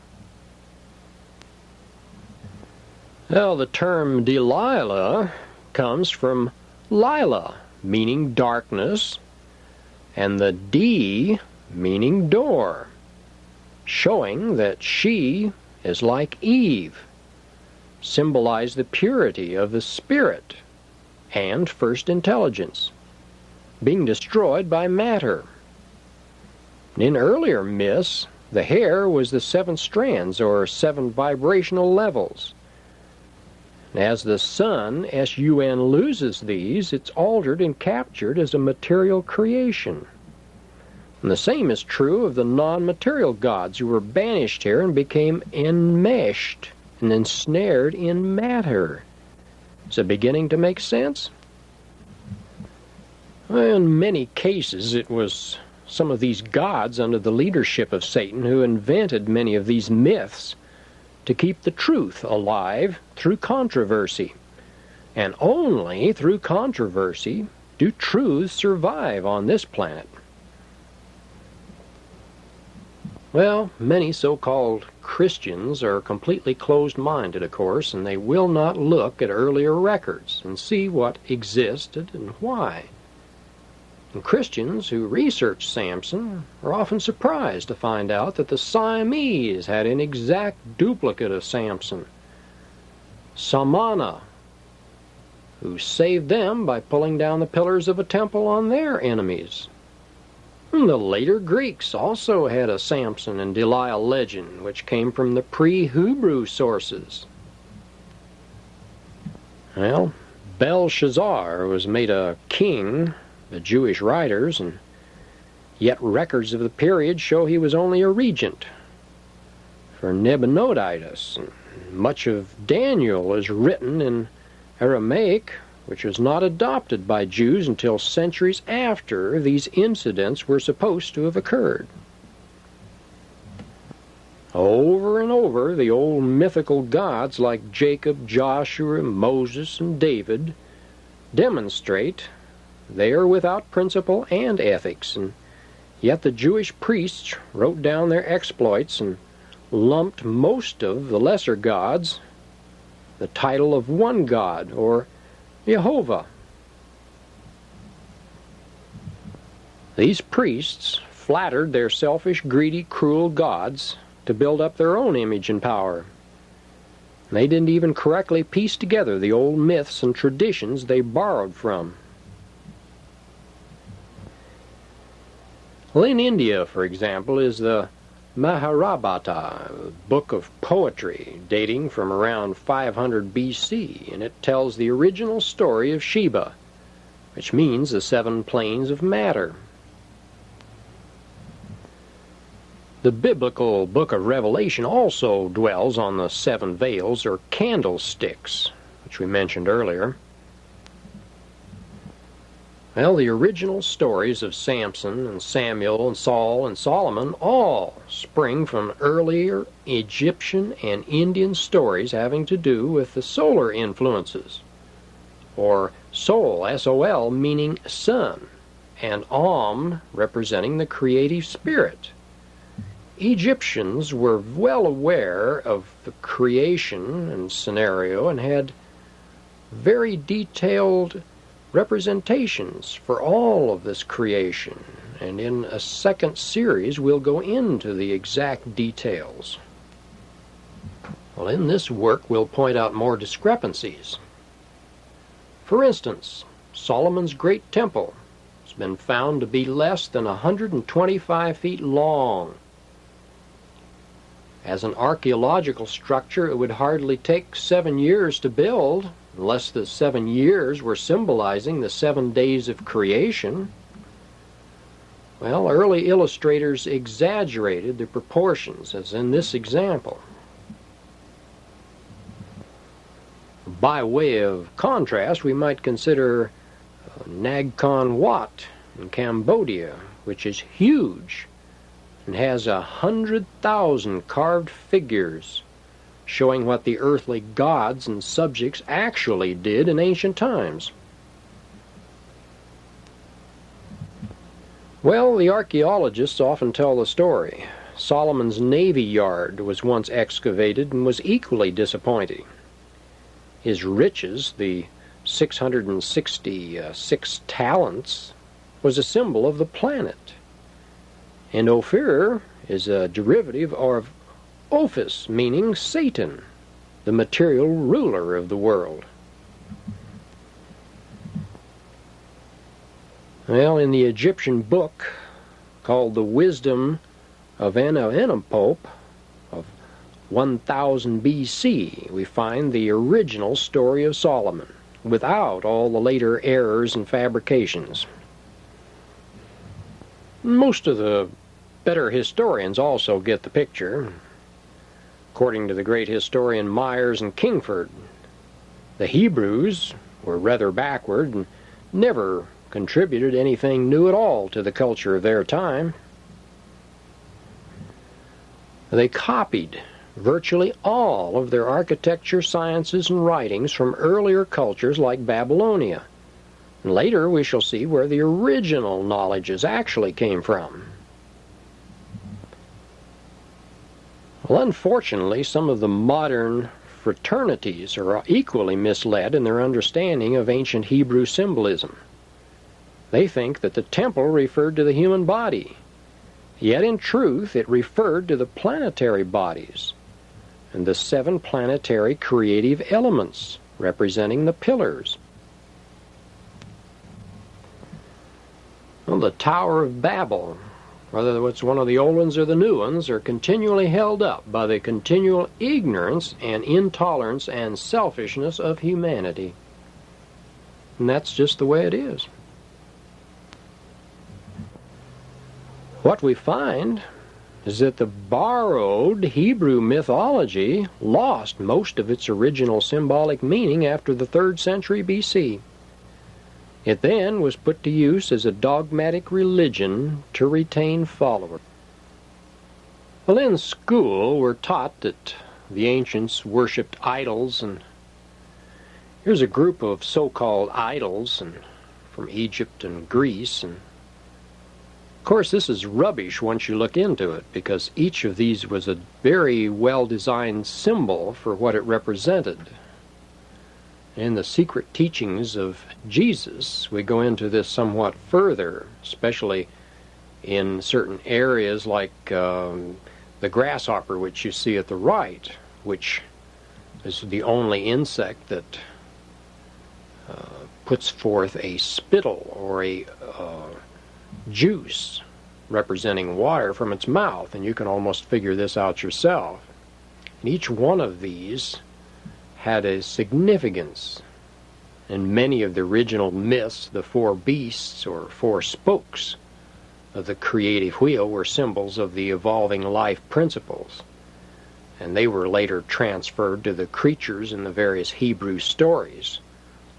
Well, the term Delilah comes from Lila, meaning darkness, and the D meaning door, showing that she is like Eve, symbolize the purity of the spirit and first intelligence, being destroyed by matter. In earlier myths, the hair was the 7 strands, or 7 vibrational levels. As the sun, S-U-N, loses these, it's altered and captured as a material creation. And the same is true of the non-material gods who were banished here and became enmeshed and ensnared in matter. Is it beginning to make sense? Well, in many cases, it was some of these gods under the leadership of Satan who invented many of these myths to keep the truth alive through controversy. And only through controversy do truths survive on this planet. Well, many so-called Christians are completely closed-minded, of course, and they will not look at earlier records and see what existed and why. And Christians who research Samson are often surprised to find out that the Siamese had an exact duplicate of Samson, Samana, who saved them by pulling down the pillars of a temple on their enemies. And the later Greeks also had a Samson and Delilah legend, which came from the pre-Hebrew sources. Well, Belshazzar was made a king, the Jewish writers, and yet records of the period show he was only a regent for Nabonidus. And much of Daniel is written in Aramaic, which was not adopted by Jews until centuries after these incidents were supposed to have occurred. Over and over, the old mythical gods like Jacob, Joshua, Moses, and David demonstrate they are without principle and ethics, and yet the Jewish priests wrote down their exploits and lumped most of the lesser gods the title of one god, or Jehovah. These priests flattered their selfish, greedy, cruel gods to build up their own image and power. They didn't even correctly piece together the old myths and traditions they borrowed from. Well, in India, for example, is the Mahabharata, a book of poetry dating from around 500 BC, and it tells the original story of Sheba, which means the 7 planes of matter. The biblical book of Revelation also dwells on the 7 veils, or candlesticks, which we mentioned earlier. Well, the original stories of Samson and Samuel and Saul and Solomon all spring from earlier Egyptian and Indian stories having to do with the solar influences, or Sol, S-O-L, meaning sun, and Om representing the creative spirit. Egyptians were well aware of the creation and scenario and had very detailed representations for all of this creation, and in a second series we'll go into the exact details. Well, in this work we'll point out more discrepancies. For instance, Solomon's Great Temple has been found to be less than 125 feet long. As an archaeological structure, it would hardly take 7 years to build, unless the 7 years were symbolizing the 7 days of creation. Well, early illustrators exaggerated the proportions, as in this example. By way of contrast, we might consider Nagkon Wat in Cambodia, which is huge and has 100,000 carved figures showing what the earthly gods and subjects actually did in ancient times. Well, the archaeologists often tell the story. Solomon's Navy Yard was once excavated and was equally disappointing. His riches, the 666 talents, was a symbol of the planet. And Ophir is a derivative of Ophis, meaning Satan, the material ruler of the world. Well, in the Egyptian book called The Wisdom of Amenemhotep of 1000 BC, we find the original story of Solomon, without all the later errors and fabrications. Most of the better historians also get the picture. According to the great historian Myers and Kingford, the Hebrews were rather backward and never contributed anything new at all to the culture of their time. They copied virtually all of their architecture, sciences, and writings from earlier cultures like Babylonia. And later we shall see where the original knowledges actually came from. Well, unfortunately, some of the modern fraternities are equally misled in their understanding of ancient Hebrew symbolism. They think that the temple referred to the human body, yet in truth it referred to the planetary bodies and the 7 planetary creative elements representing the pillars. Well, the Tower of Babel, whether it's one of the old ones or the new ones, are continually held up by the continual ignorance and intolerance and selfishness of humanity. And that's just the way it is. What we find is that the borrowed Hebrew mythology lost most of its original symbolic meaning after the 3rd century BC. It then was put to use as a dogmatic religion to retain followers. Well, in school we're taught that the ancients worshipped idols, and here's a group of so-called idols from Egypt and Greece, and of course, this is rubbish once you look into it, because each of these was a very well-designed symbol for what it represented. In the secret teachings of Jesus, we go into this somewhat further, especially in certain areas like the grasshopper, which you see at the right, which is the only insect that puts forth a spittle or a juice representing water from its mouth, and you can almost figure this out yourself. And each one of these had a significance. In many of the original myths, the 4 beasts or 4 spokes of the creative wheel were symbols of the evolving life principles, and they were later transferred to the creatures in the various Hebrew stories,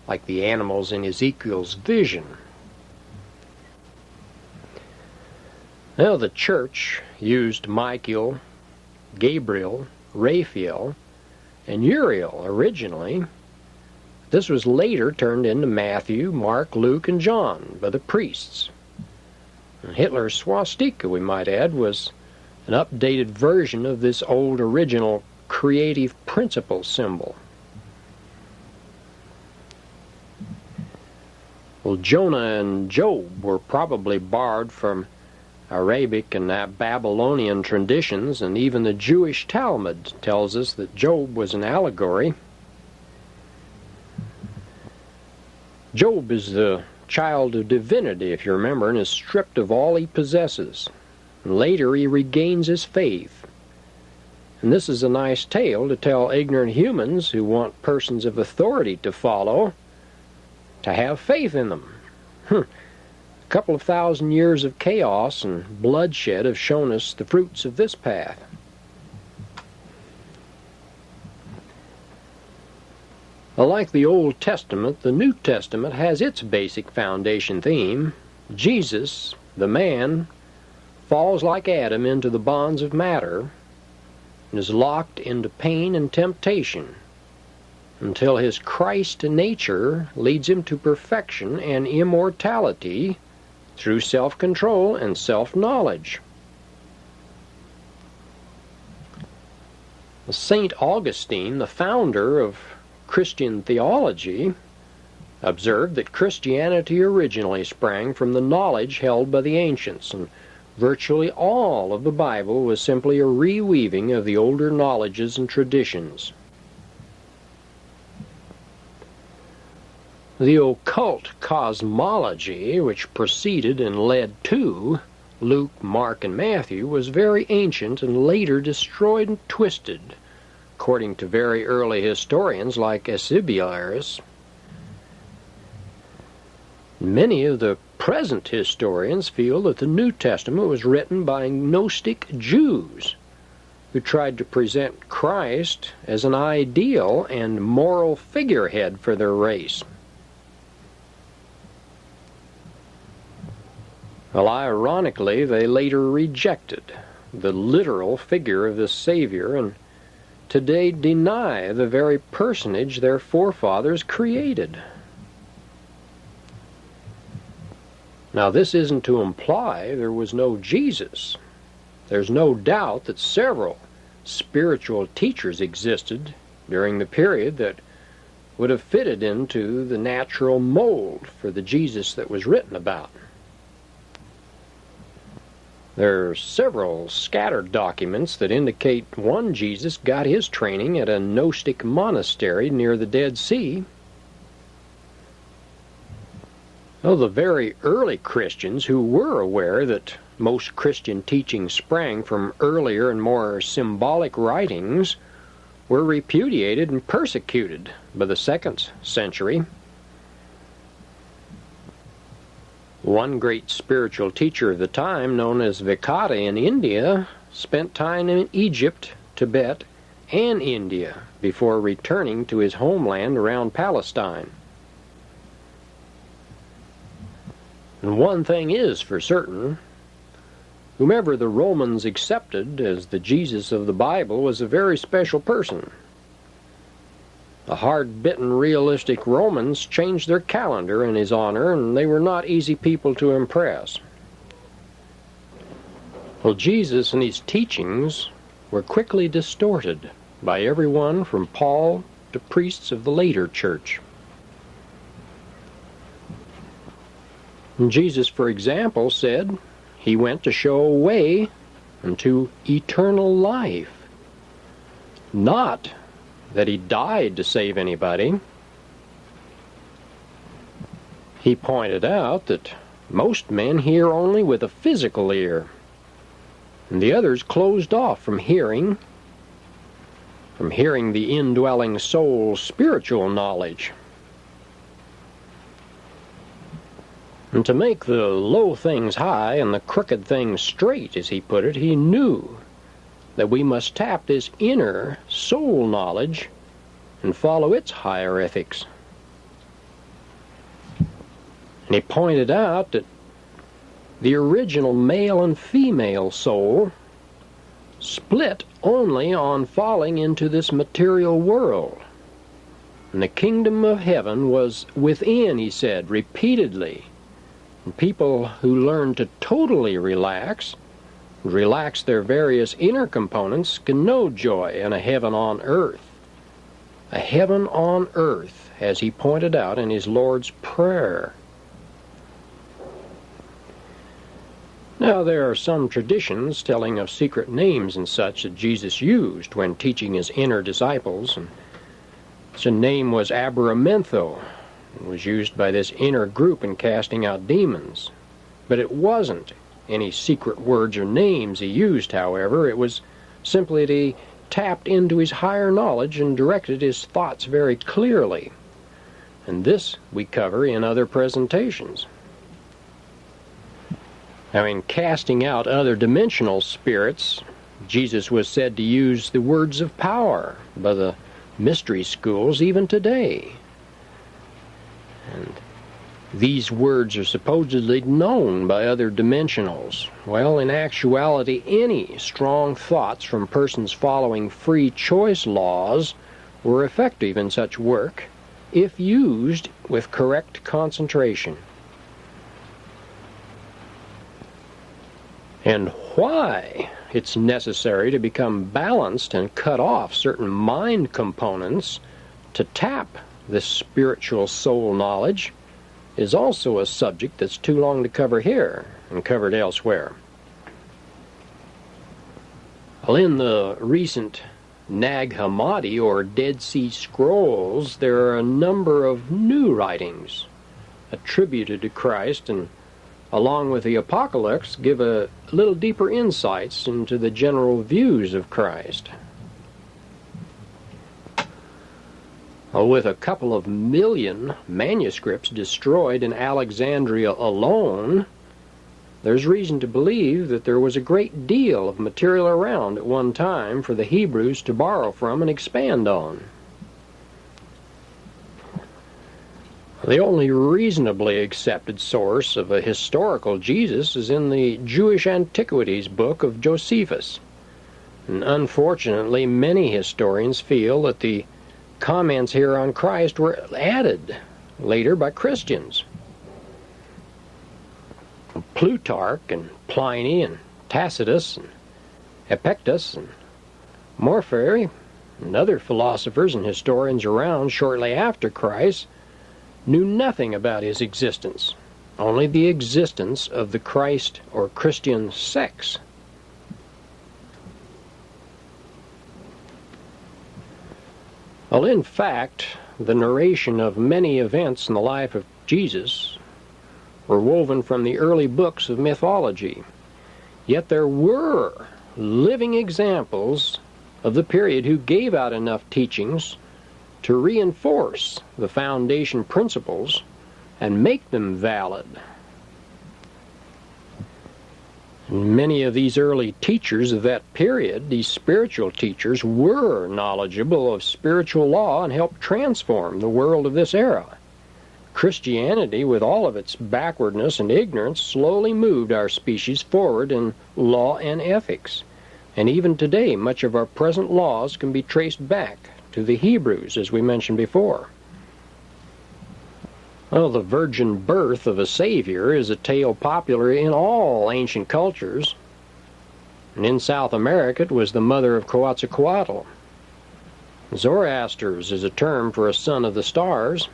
like the animals in Ezekiel's vision. Now, the church used Michael, Gabriel, Raphael, and Uriel originally. This was later turned into Matthew, Mark, Luke, and John by the priests. And Hitler's swastika, we might add, was an updated version of this old original creative principle symbol. Well, Jonah and Job were probably borrowed from Arabic and Babylonian traditions, and even the Jewish Talmud tells us that Job was an allegory. Job is the child of divinity, if you remember, and is stripped of all he possesses. And later he regains his faith. And this is a nice tale to tell ignorant humans who want persons of authority to follow, to have faith in them. couple of thousand years of chaos and bloodshed have shown us the fruits of this path. Like the Old Testament, the New Testament has its basic foundation theme. Jesus, the man, falls like Adam into the bonds of matter and is locked into pain and temptation until his Christ nature leads him to perfection and immortality through self-control and self-knowledge. St. Augustine, the founder of Christian theology, observed that Christianity originally sprang from the knowledge held by the ancients, and virtually all of the Bible was simply a reweaving of the older knowledges and traditions. The occult cosmology, which preceded and led to Luke, Mark, and Matthew, was very ancient and later destroyed and twisted, according to very early historians like Eusebius. Many of the present historians feel that the New Testament was written by Gnostic Jews who tried to present Christ as an ideal and moral figurehead for their race. Well, ironically, they later rejected the literal figure of the Savior and today deny the very personage their forefathers created. Now, this isn't to imply there was no Jesus. There's no doubt that several spiritual teachers existed during the period that would have fitted into the natural mold for the Jesus that was written about. There are several scattered documents that indicate one Jesus got his training at a Gnostic monastery near the Dead Sea. Well, the very early Christians who were aware that most Christian teachings sprang from earlier and more symbolic writings were repudiated and persecuted by the 2nd century. One great spiritual teacher of the time, known as Vikata in India, spent time in Egypt, Tibet, and India before returning to his homeland around Palestine. And one thing is for certain, whomever the Romans accepted as the Jesus of the Bible was a very special person. The hard-bitten, realistic Romans changed their calendar in his honor, and they were not easy people to impress. Well, Jesus and his teachings were quickly distorted by everyone from Paul to priests of the later church. And Jesus, for example, said he went to show a way unto eternal life, not that he died to save anybody. He pointed out that most men hear only with a physical ear, and the others closed off from hearing the indwelling soul's spiritual knowledge. And to make the low things high and the crooked things straight, as he put it, he knew that we must tap this inner soul knowledge and follow its higher ethics. And he pointed out that the original male and female soul split only on falling into this material world. And the kingdom of heaven was within, he said repeatedly. And people who learn to totally relax their various inner components can know joy in a heaven on earth. A heaven on earth, as he pointed out in his Lord's Prayer. Now, there are some traditions telling of secret names and such that Jesus used when teaching his inner disciples. And such a name was Abramentho. It was used by this inner group in casting out demons. But it wasn't any secret words or names he used, however. It was simply that he tapped into his higher knowledge and directed his thoughts very clearly. And this we cover in other presentations. Now, in casting out other dimensional spirits, Jesus was said to use the words of power by the mystery schools even today. And these words are supposedly known by other dimensionals. Well, in actuality, any strong thoughts from persons following free choice laws were effective in such work if used with correct concentration. And why it's necessary to become balanced and cut off certain mind components to tap this spiritual soul knowledge is also a subject that's too long to cover here and covered elsewhere. Well, in the recent Nag Hammadi, or Dead Sea Scrolls, there are a number of new writings attributed to Christ, and along with the Apocalypse, give a little deeper insights into the general views of Christ. With a couple of million manuscripts destroyed in Alexandria alone, there's reason to believe that there was a great deal of material around at one time for the Hebrews to borrow from and expand on. The only reasonably accepted source of a historical Jesus is in the Jewish Antiquities book of Josephus. And unfortunately, many historians feel that the comments here on Christ were added later by Christians. Plutarch and Pliny and Tacitus and Epictetus and Porphyry and other philosophers and historians around shortly after Christ knew nothing about his existence, only the existence of the Christ or Christian sects. Well, in fact, the narration of many events in the life of Jesus were woven from the early books of mythology. Yet there were living examples of the period who gave out enough teachings to reinforce the foundation principles and make them valid. Many of these early teachers of that period, these spiritual teachers, were knowledgeable of spiritual law and helped transform the world of this era. Christianity, with all of its backwardness and ignorance, slowly moved our species forward in law and ethics. And even today, much of our present laws can be traced back to the Hebrews, as we mentioned before. Well, the virgin birth of a Savior is a tale popular in all ancient cultures. And in South America, it was the mother of Quetzalcoatl. Zoroaster's is a term for a son of the stars.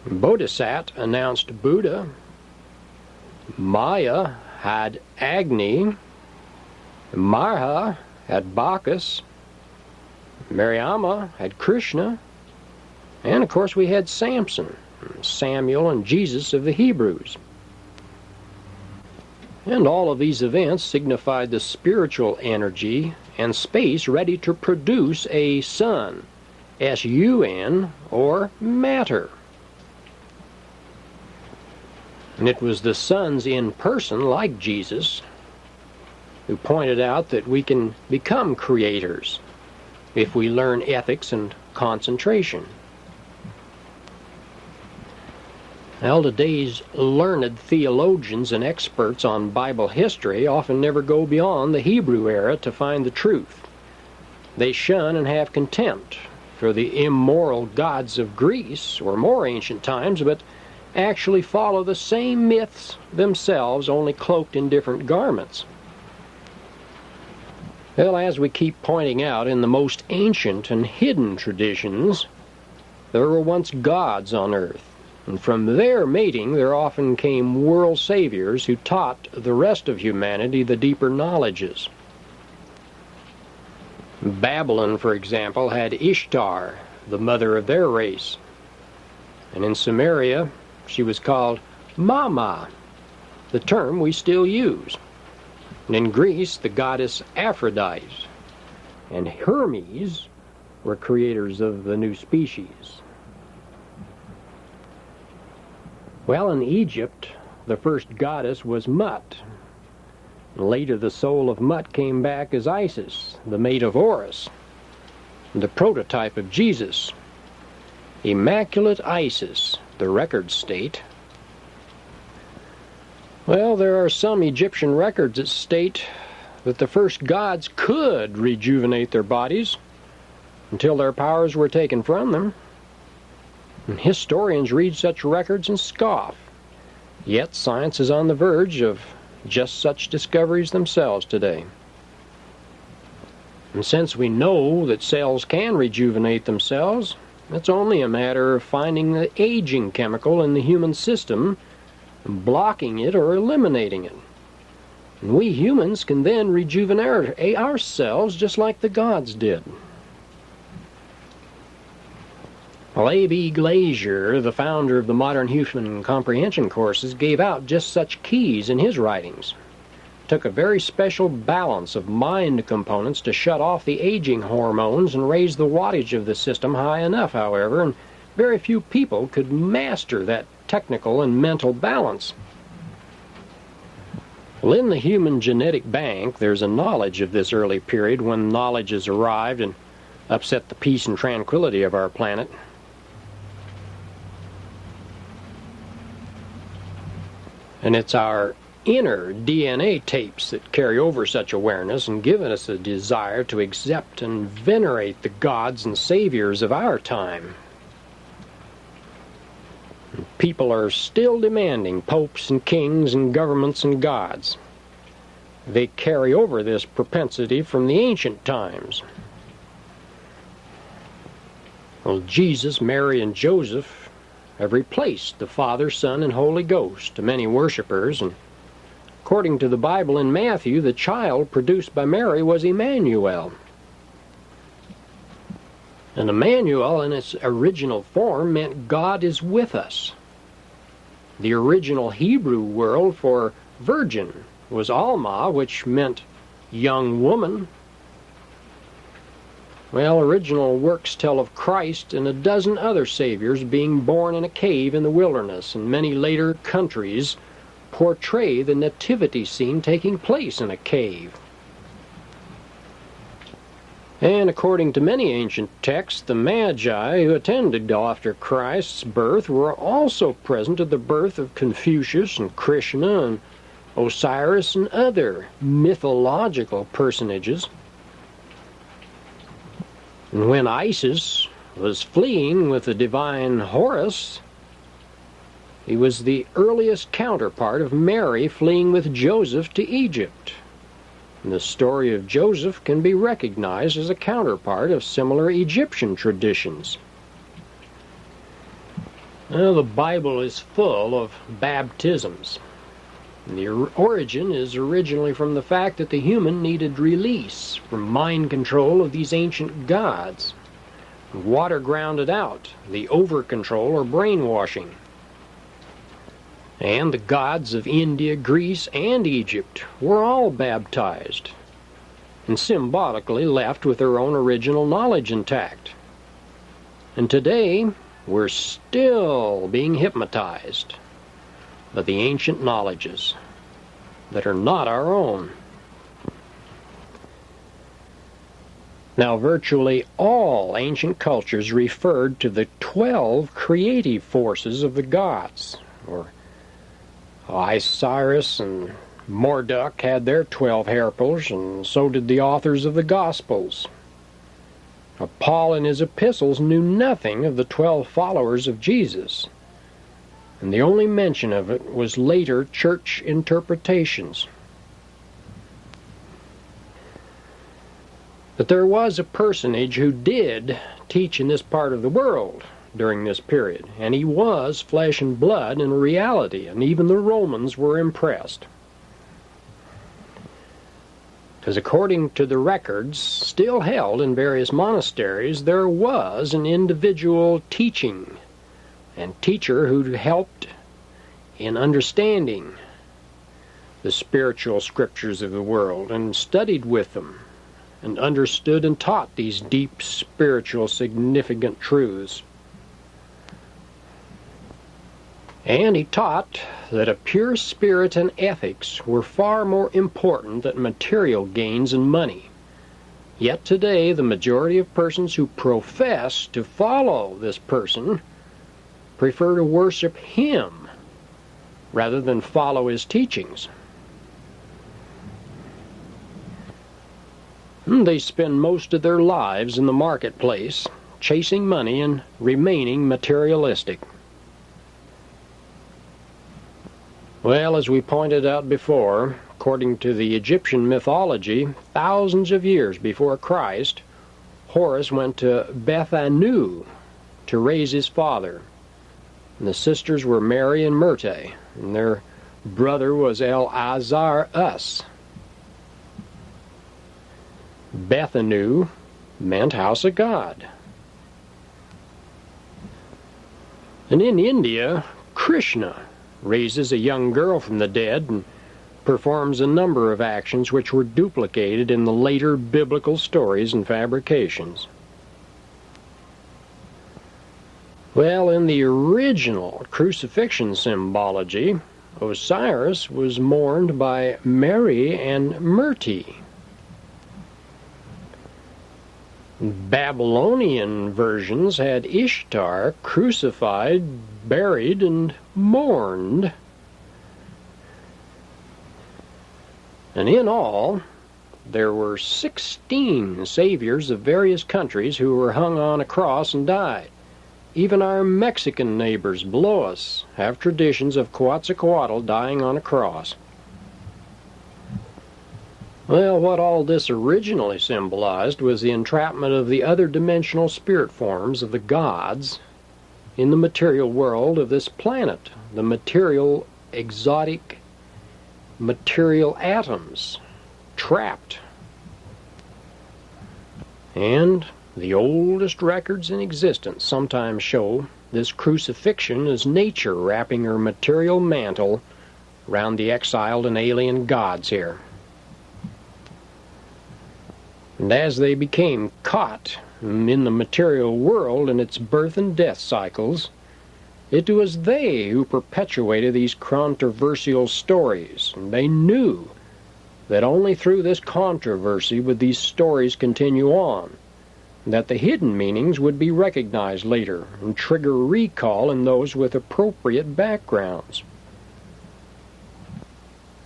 Bodhisat announced Buddha. Maya had Agni. Marha had Bacchus. Mariamma had Krishna. And, of course, we had Samson, Samuel, and Jesus of the Hebrews. And all of these events signified the spiritual energy and space ready to produce a sun, S-U-N, or matter. And it was the sons in person, like Jesus, who pointed out that we can become creators if we learn ethics and concentration. Well, today's learned theologians and experts on Bible history often never go beyond the Hebrew era to find the truth. They shun and have contempt for the immoral gods of Greece or more ancient times, but actually follow the same myths themselves, only cloaked in different garments. Well, as we keep pointing out, in the most ancient and hidden traditions, there were once gods on earth. And from their mating, there often came world saviors who taught the rest of humanity the deeper knowledges. Babylon, for example, had Ishtar, the mother of their race. And in Sumeria, she was called Mama, the term we still use. And in Greece, the goddess Aphrodite and Hermes were creators of the new species. Well, in Egypt, the first goddess was Mut. Later, the soul of Mut came back as Isis, the mate of Horus, the prototype of Jesus. Immaculate Isis, the records state. Well, there are some Egyptian records that state that the first gods could rejuvenate their bodies until their powers were taken from them. And historians read such records and scoff. Yet science is on the verge of just such discoveries themselves today. And since we know that cells can rejuvenate themselves, it's only a matter of finding the aging chemical in the human system, blocking it or eliminating it. And we humans can then rejuvenate ourselves just like the gods did. Well, A.B. Glazier, the founder of the modern human comprehension courses, gave out just such keys in his writings. Took a very special balance of mind components to shut off the aging hormones and raise the wattage of the system high enough, however, and very few people could master that technical and mental balance. Well, in the human genetic bank, there's a knowledge of this early period when knowledge has arrived and upset the peace and tranquility of our planet. And it's our inner DNA tapes that carry over such awareness and give us a desire to accept and venerate the gods and saviors of our time. People are still demanding popes and kings and governments and gods. They carry over this propensity from the ancient times. Well, Jesus, Mary, and Joseph have replaced the Father, Son, and Holy Ghost to many worshipers, and according to the Bible in Matthew, the child produced by Mary was Emmanuel. And Emmanuel, in its original form, meant God is with us. The original Hebrew word for virgin was Alma, which meant young woman. Well, original works tell of Christ and a dozen other saviors being born in a cave in the wilderness, and many later countries portray the nativity scene taking place in a cave. And according to many ancient texts, the Magi who attended after Christ's birth were also present at the birth of Confucius and Krishna and Osiris and other mythological personages. And when Isis was fleeing with the divine Horus, he was the earliest counterpart of Mary fleeing with Joseph to Egypt. And the story of Joseph can be recognized as a counterpart of similar Egyptian traditions. Well, the Bible is full of baptisms. And the origin is originally from the fact that the human needed release from mind control of these ancient gods. Water grounded out the over-control or brainwashing. And the gods of India, Greece, and Egypt were all baptized and symbolically left with their own original knowledge intact. And today, we're still being hypnotized by the ancient knowledges that are not our own. Now, virtually all ancient cultures referred to the 12 creative forces of the gods, or Osiris and Marduk had their 12 herpers, and so did the authors of the Gospels. Now, Paul in his epistles knew nothing of the 12 followers of Jesus, and the only mention of it was later church interpretations. But there was a personage who did teach in this part of the world during this period, and he was flesh and blood in reality, and even the Romans were impressed. Because according to the records still held in various monasteries, there was an individual teaching and teacher who helped in understanding the spiritual scriptures of the world and studied with them and understood and taught these deep spiritual significant truths. And he taught that a pure spirit and ethics were far more important than material gains and money. Yet today, the majority of persons who profess to follow this person prefer to worship him rather than follow his teachings. They spend most of their lives in the marketplace, chasing money and remaining materialistic. Well, as we pointed out before, according to the Egyptian mythology, thousands of years before Christ, Horus went to Beth Anu to raise his father. And the sisters were Mary and Myrte, and their brother was El-Azar-Us. Beth Anu meant house of God. And in India, Krishna raises a young girl from the dead and performs a number of actions which were duplicated in the later biblical stories and fabrications. Well, in the original crucifixion symbology, Osiris was mourned by Mary and Myrte. Babylonian versions had Ishtar crucified, buried, and mourned. And in all, there were 16 saviors of various countries who were hung on a cross and died. Even our Mexican neighbors below us have traditions of Quetzalcoatl dying on a cross. Well, what all this originally symbolized was the entrapment of the other dimensional spirit forms of the gods in the material world of this planet, the material, exotic, material atoms, trapped. And the oldest records in existence sometimes show this crucifixion as nature wrapping her material mantle around the exiled and alien gods here. And as they became caught in the material world and its birth and death cycles, it was they who perpetuated these controversial stories, and they knew that only through this controversy would these stories continue on, that the hidden meanings would be recognized later and trigger recall in those with appropriate backgrounds.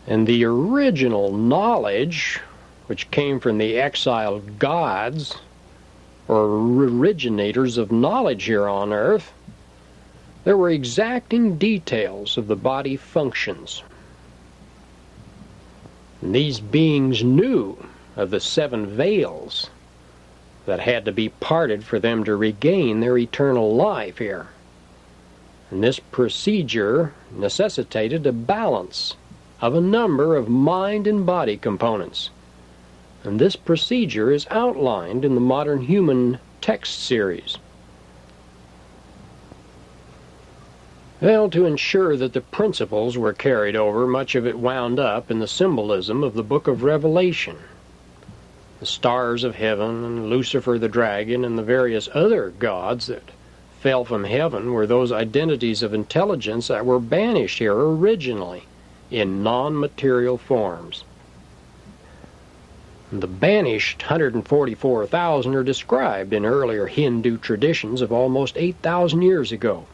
And the original knowledge, which came from the exiled gods, or originators of knowledge here on earth, there were exacting details of the body functions. And these beings knew of the 7 veils that had to be parted for them to regain their eternal life here. And this procedure necessitated a balance of a number of mind and body components. And this procedure is outlined in the Modern Human text series. Well, to ensure that the principles were carried over, much of it wound up in the symbolism of the book of Revelation. The stars of heaven and Lucifer the dragon and the various other gods that fell from heaven were those identities of intelligence that were banished here originally in non-material forms. The banished 144,000 are described in earlier Hindu traditions of almost 8,000 years ago.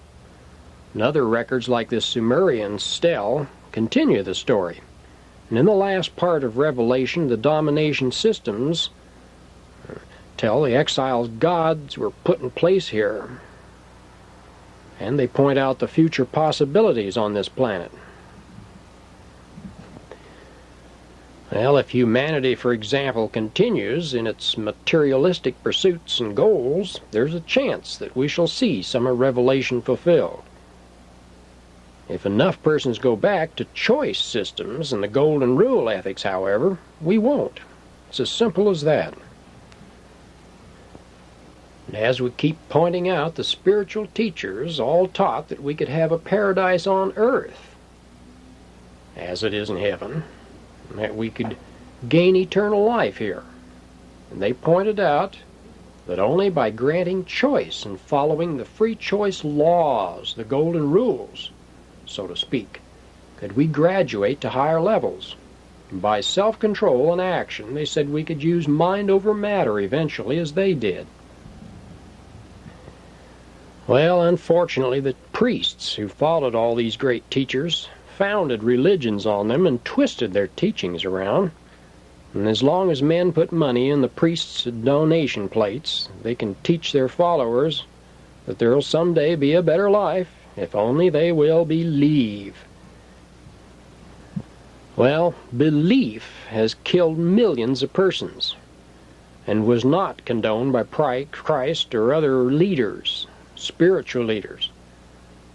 And other records like this Sumerian stele continue the story. And in the last part of Revelation, the domination systems tell the exiled gods were put in place here. And they point out the future possibilities on this planet. Well, if humanity, for example, continues in its materialistic pursuits and goals, there's a chance that we shall see some of Revelation fulfilled. If enough persons go back to choice systems and the golden rule ethics, however, we won't. It's as simple as that. And as we keep pointing out, the spiritual teachers all taught that we could have a paradise on earth, as it is in heaven, and that we could gain eternal life here. And they pointed out that only by granting choice and following the free choice laws, the golden rules, so to speak, could we graduate to higher levels. By self-control and action, they said we could use mind over matter eventually, as they did. Well, unfortunately, the priests who followed all these great teachers founded religions on them and twisted their teachings around. And as long as men put money in the priests' donation plates, they can teach their followers that there will someday be a better life if only they will believe. Well, belief has killed millions of persons and was not condoned by Christ or other leaders, spiritual leaders.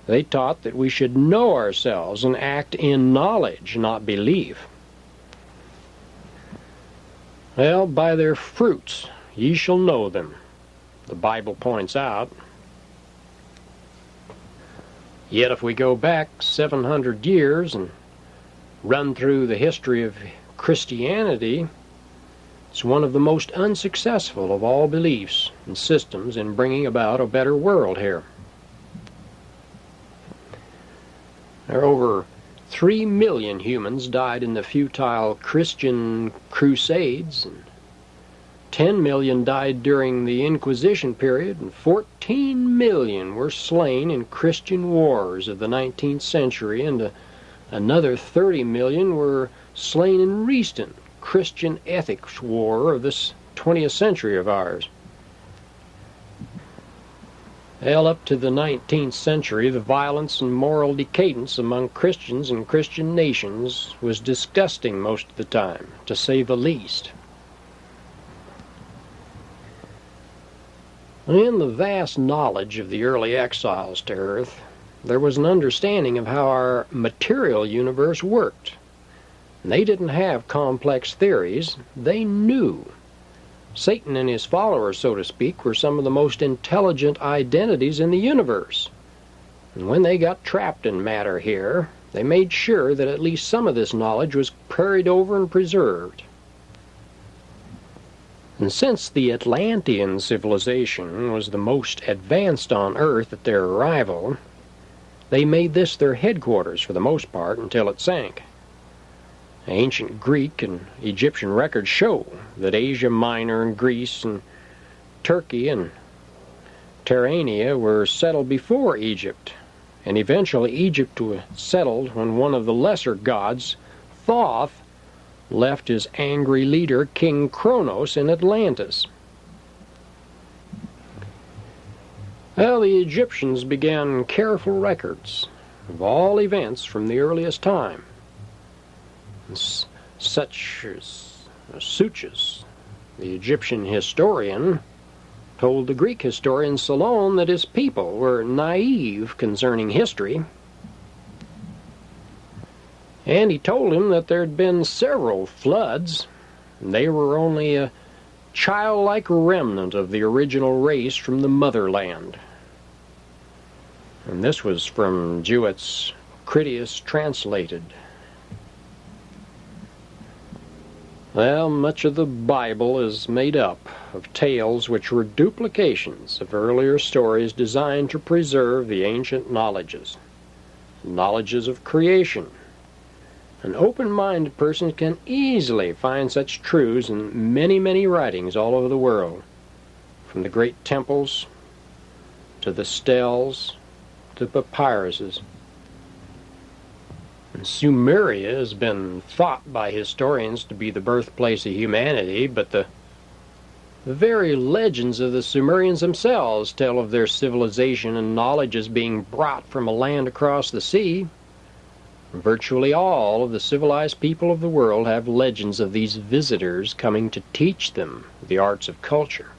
They taught that we should know ourselves and act in knowledge, not belief. Well, by their fruits ye shall know them, the Bible points out. Yet if we go back 700 years and run through the history of Christianity, it's one of the most unsuccessful of all beliefs and systems in bringing about a better world here. There are over 3 million humans died in the futile Christian crusades, and 10 million died during the Inquisition period, and 14 million were slain in Christian wars of the 19th century, and another 30 million were slain in recent Christian ethics war of this 20th century of ours. Well, up to the 19th century, the violence and moral decadence among Christians and Christian nations was disgusting most of the time, to say the least. In the vast knowledge of the early exiles to Earth, there was an understanding of how our material universe worked. They didn't have complex theories. They knew. Satan and his followers, so to speak, were some of the most intelligent identities in the universe. And when they got trapped in matter here, they made sure that at least some of this knowledge was carried over and preserved. And since the Atlantean civilization was the most advanced on Earth at their arrival, they made this their headquarters for the most part until it sank. Ancient Greek and Egyptian records show that Asia Minor and Greece and Turkey and Terrania were settled before Egypt, and eventually Egypt was settled when one of the lesser gods, Thoth, left his angry leader, King Kronos, in Atlantis. Well, the Egyptians began careful records of all events from the earliest time. Such as Suchus, the Egyptian historian, told the Greek historian Solon that his people were naive concerning history, and he told him that there had been several floods, and they were only a childlike remnant of the original race from the motherland. And this was from Jewett Critias Translated. Well, much of the Bible is made up of tales which were duplications of earlier stories designed to preserve the ancient knowledges of creation. An open-minded person can easily find such truths in many, many writings all over the world, from the great temples to the stels to papyruses. Sumeria has been thought by historians to be the birthplace of humanity, but the very legends of the Sumerians themselves tell of their civilization and knowledge as being brought from a land across the sea. Virtually all of the civilized people of the world have legends of these visitors coming to teach them the arts of culture.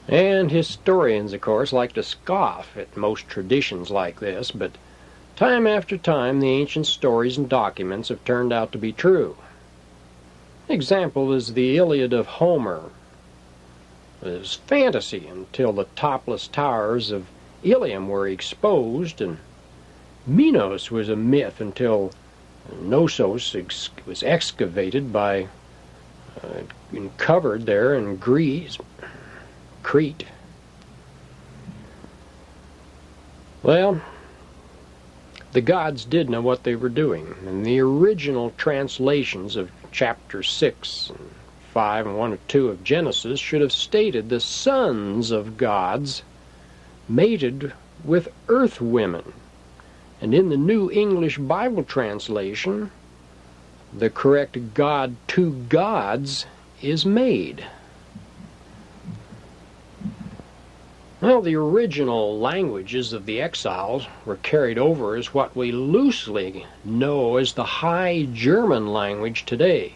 And historians, of course, like to scoff at most traditions like this, but time after time the ancient stories and documents have turned out to be true. An example is the Iliad of Homer. It was fantasy until the topless towers of Ilium were exposed, and Minos was a myth until Knossos was excavated by and covered there in Crete. Well, the gods did know what they were doing. In the original translations of chapter 6 and 5 and 1 or 2 of Genesis should have stated the sons of gods mated with earth women. And in the New English Bible translation, the correct God to gods is made. Well, the original languages of the exiles were carried over as what we loosely know as the High German language today.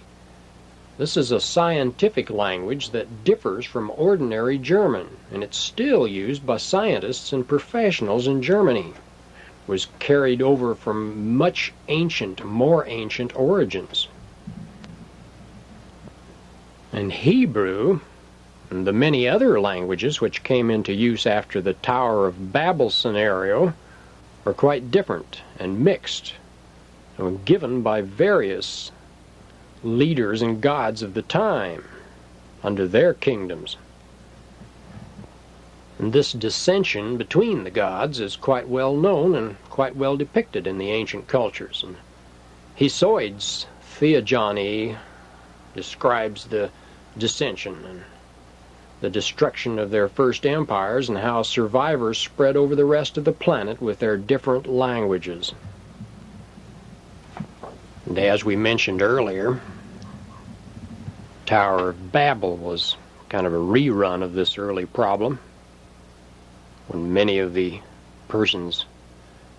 This is a scientific language that differs from ordinary German, and it's still used by scientists and professionals in Germany. It was carried over from much ancient, more ancient origins. And Hebrew, and the many other languages which came into use after the Tower of Babel scenario, are quite different and mixed, and were given by various leaders and gods of the time under their kingdoms. And this dissension between the gods is quite well known and quite well depicted in the ancient cultures. And Hesiod's Theogony describes the dissension and the destruction of their first empires and how survivors spread over the rest of the planet with their different languages. And as we mentioned earlier, Tower of Babel was kind of a rerun of this early problem, when many of the persons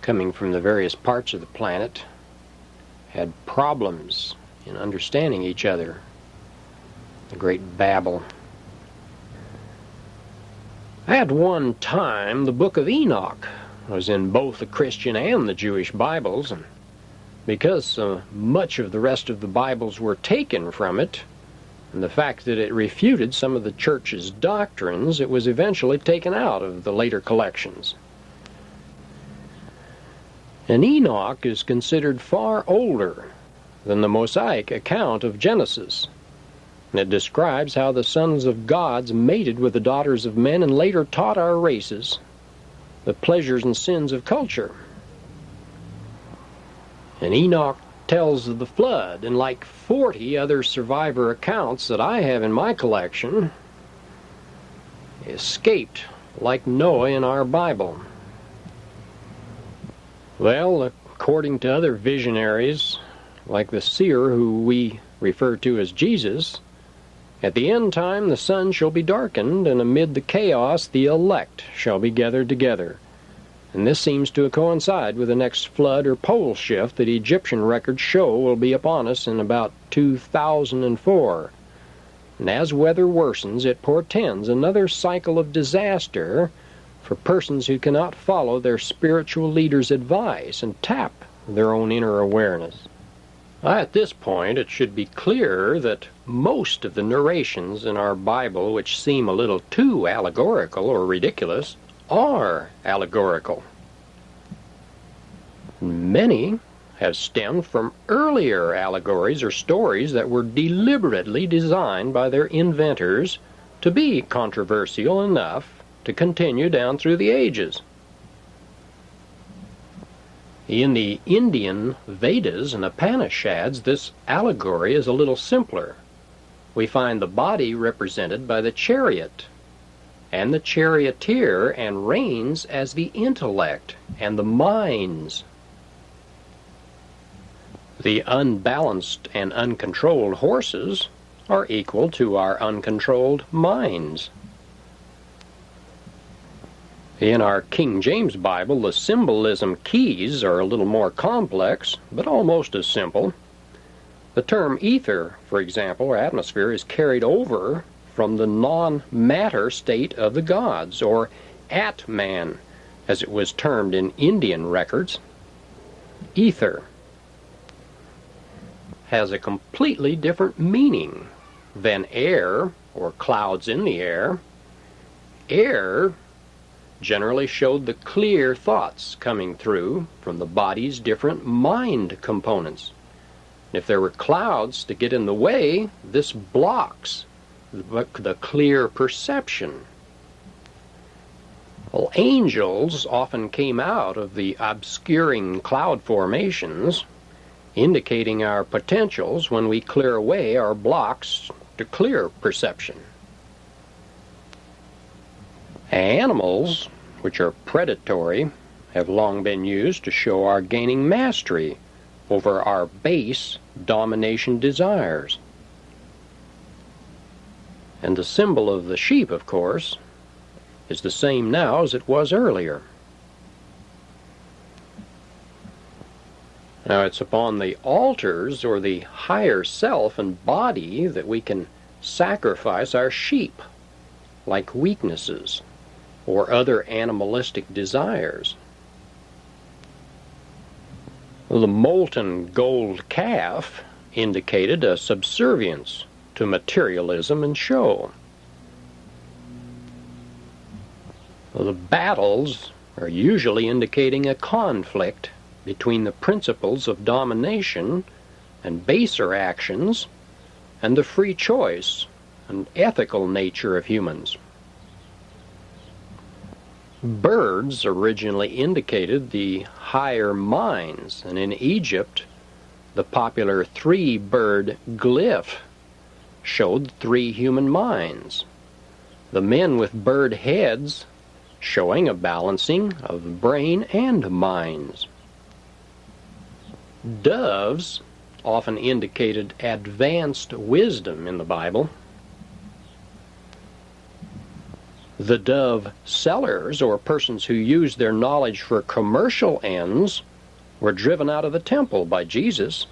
coming from the various parts of the planet had problems in understanding each other. The Great Babel. At one time, the Book of Enoch was in both the Christian and the Jewish Bibles, and because much of the rest of the Bibles were taken from it, and the fact that it refuted some of the church's doctrines, it was eventually taken out of the later collections. And Enoch is considered far older than the Mosaic account of Genesis. And it describes how the sons of gods mated with the daughters of men and later taught our races the pleasures and sins of culture. And Enoch tells of the flood, and like 40 other survivor accounts that I have in my collection, escaped like Noah in our Bible. Well, according to other visionaries, like the seer who we refer to as Jesus, at the end time the sun shall be darkened, and amid the chaos the elect shall be gathered together. And this seems to coincide with the next flood or pole shift that Egyptian records show will be upon us in about 2004. And as weather worsens, it portends another cycle of disaster for persons who cannot follow their spiritual leaders' advice and tap their own inner awareness. At this point, it should be clear that most of the narrations in our Bible which seem a little too allegorical or ridiculous are allegorical. Many have stemmed from earlier allegories or stories that were deliberately designed by their inventors to be controversial enough to continue down through the ages. In the Indian Vedas and Upanishads, this allegory is a little simpler. We find the body represented by the chariot, and the charioteer and reins as the intellect and the minds. The unbalanced and uncontrolled horses are equal to our uncontrolled minds. In our King James Bible, the symbolism keys are a little more complex, but almost as simple. The term ether, for example, or atmosphere, is carried over from the non-matter state of the gods, or Atman, as it was termed in Indian records. Ether has a completely different meaning than air, or clouds in the air. Air generally showed the clear thoughts coming through from the body's different mind components. If there were clouds to get in the way, this blocks the clear perception. Well, angels often came out of the obscuring cloud formations, indicating our potentials when we clear away our blocks to clear perception. Animals, which are predatory, have long been used to show our gaining mastery over our base domination desires. And the symbol of the sheep, of course, is the same now as it was earlier. Now, it's upon the altars or the higher self and body that we can sacrifice our sheep, like weaknesses or other animalistic desires. The molten gold calf indicated a subservience to materialism and show. The battles are usually indicating a conflict between the principles of domination and baser actions and the free choice and ethical nature of humans. Birds originally indicated the higher minds, and in Egypt, the popular three-bird glyph showed 3 human minds. The men with bird heads showing a balancing of brain and minds. Doves often indicated advanced wisdom in the Bible. The dove sellers, or persons who used their knowledge for commercial ends, were driven out of the temple by Jesus.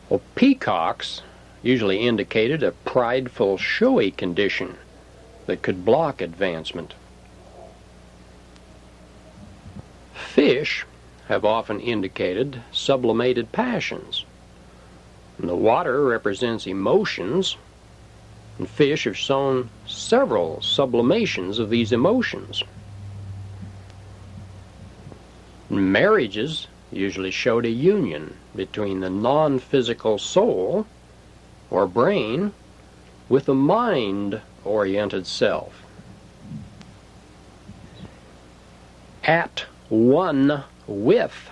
Well, peacocks usually indicated a prideful, showy condition that could block advancement. Fish have often indicated sublimated passions. And the water represents emotions, and fish have shown several sublimations of these emotions. Marriages usually showed a union between the non-physical soul or brain with the mind-oriented self. At one with,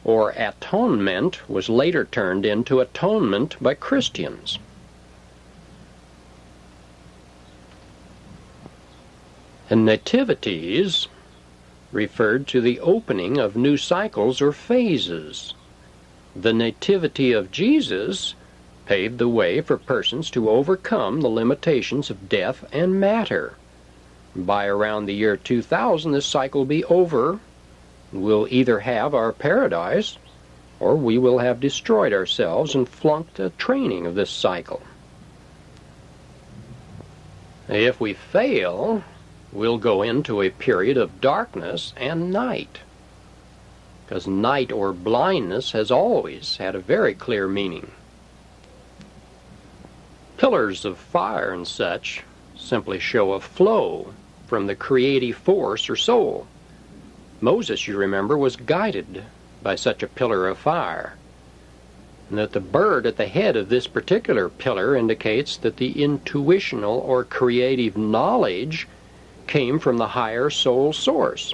or atonement, was later turned into atonement by Christians. And nativities referred to the opening of new cycles or phases. The nativity of Jesus paved the way for persons to overcome the limitations of death and matter. By around the year 2000, this cycle will be over. We'll either have our paradise, or we will have destroyed ourselves and flunked a training of this cycle. If we fail, we'll go into a period of darkness and night, because night or blindness has always had a very clear meaning. Pillars of fire and such simply show a flow from the creative force or soul. Moses, you remember, was guided by such a pillar of fire. And that the bird at the head of this particular pillar indicates that the intuitional or creative knowledge came from the higher soul source.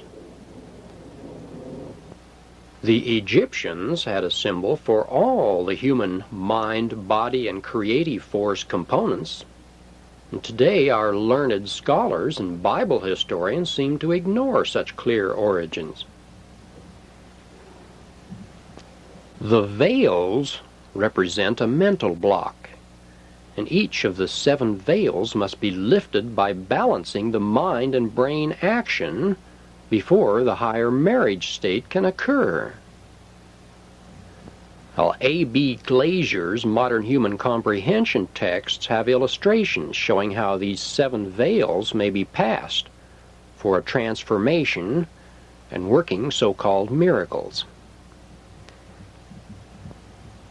The Egyptians had a symbol for all the human mind, body, and creative force components. And today our learned scholars and Bible historians seem to ignore such clear origins. The veils represent a mental block, and each of the 7 veils must be lifted by balancing the mind and brain action before the higher marriage state can occur. Well, A.B. Glazier's Modern Human Comprehension texts have illustrations showing how these 7 veils may be passed for a transformation and working so-called miracles.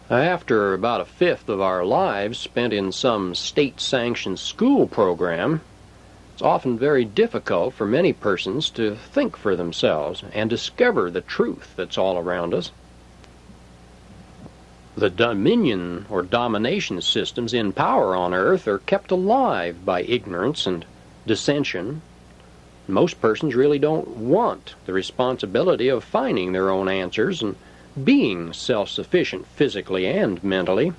After about 1/5 of our lives spent in some state-sanctioned school program, it's often very difficult for many persons to think for themselves and discover the truth that's all around us. The dominion or domination systems in power on earth are kept alive by ignorance and dissension Most persons really don't want the responsibility of finding their own answers and being self-sufficient physically and mentally.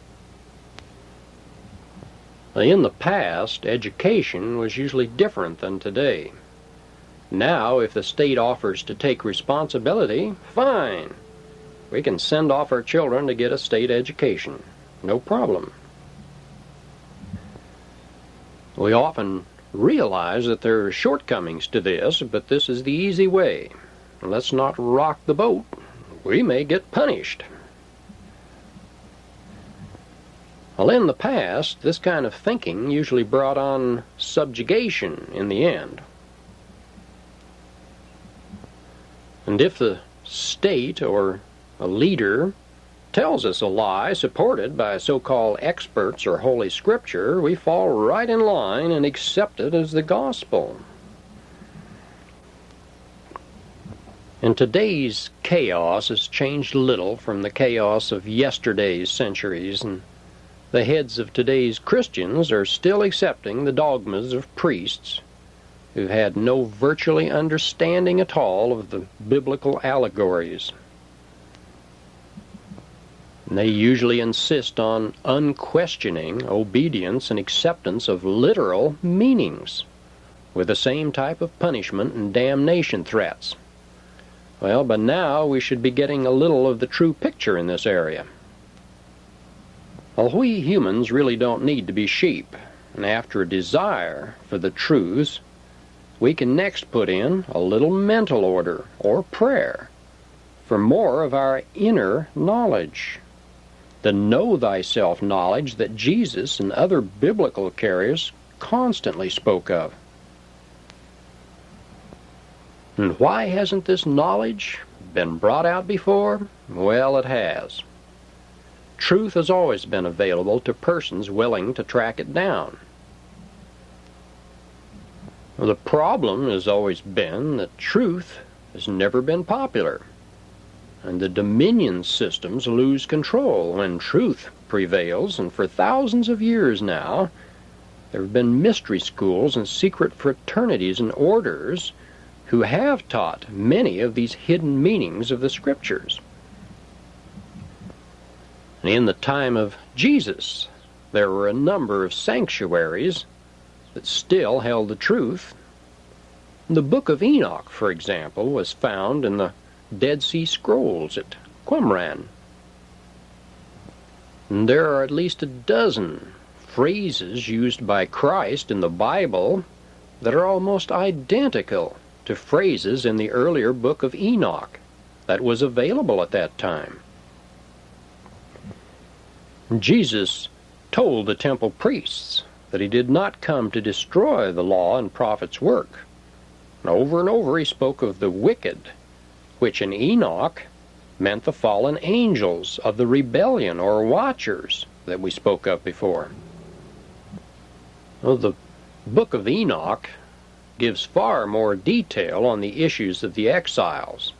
In the past, education was usually different than today. Now, if the state offers to take responsibility, fine. We can send off our children to get a state education. No problem. We often realize that there are shortcomings to this, but this is the easy way. Let's not rock the boat. We may get punished. Well, in the past, this kind of thinking usually brought on subjugation in the end. And if the state or a leader tells us a lie supported by so-called experts or Holy Scripture, we fall right in line and accept it as the gospel. And today's chaos has changed little from the chaos of yesterday's centuries, and the heads of today's Christians are still accepting the dogmas of priests who had no virtually understanding at all of the biblical allegories. And they usually insist on unquestioning obedience and acceptance of literal meanings, with the same type of punishment and damnation threats. Well, but now we should be getting a little of the true picture in this area. Well, we humans really don't need to be sheep, and after a desire for the truths, we can next put in a little mental order or prayer for more of our inner knowledge, the know thyself knowledge that Jesus and other biblical carriers constantly spoke of. And why hasn't this knowledge been brought out before? Well, it has. Truth has always been available to persons willing to track it down. Well, the problem has always been that truth has never been popular, and the dominion systems lose control when truth prevails, and for thousands of years now, there have been mystery schools and secret fraternities and orders who have taught many of these hidden meanings of the Scriptures. In the time of Jesus, there were a number of sanctuaries that still held the truth. The Book of Enoch, for example, was found in the Dead Sea Scrolls at Qumran. And there are at least a dozen phrases used by Christ in the Bible that are almost identical to phrases in the earlier Book of Enoch that was available at that time. Jesus told the temple priests that he did not come to destroy the law and prophets' work. And over he spoke of the wicked, which in Enoch meant the fallen angels of the rebellion or watchers that we spoke of before. Well, the Book of Enoch gives far more detail on the issues of the exiles.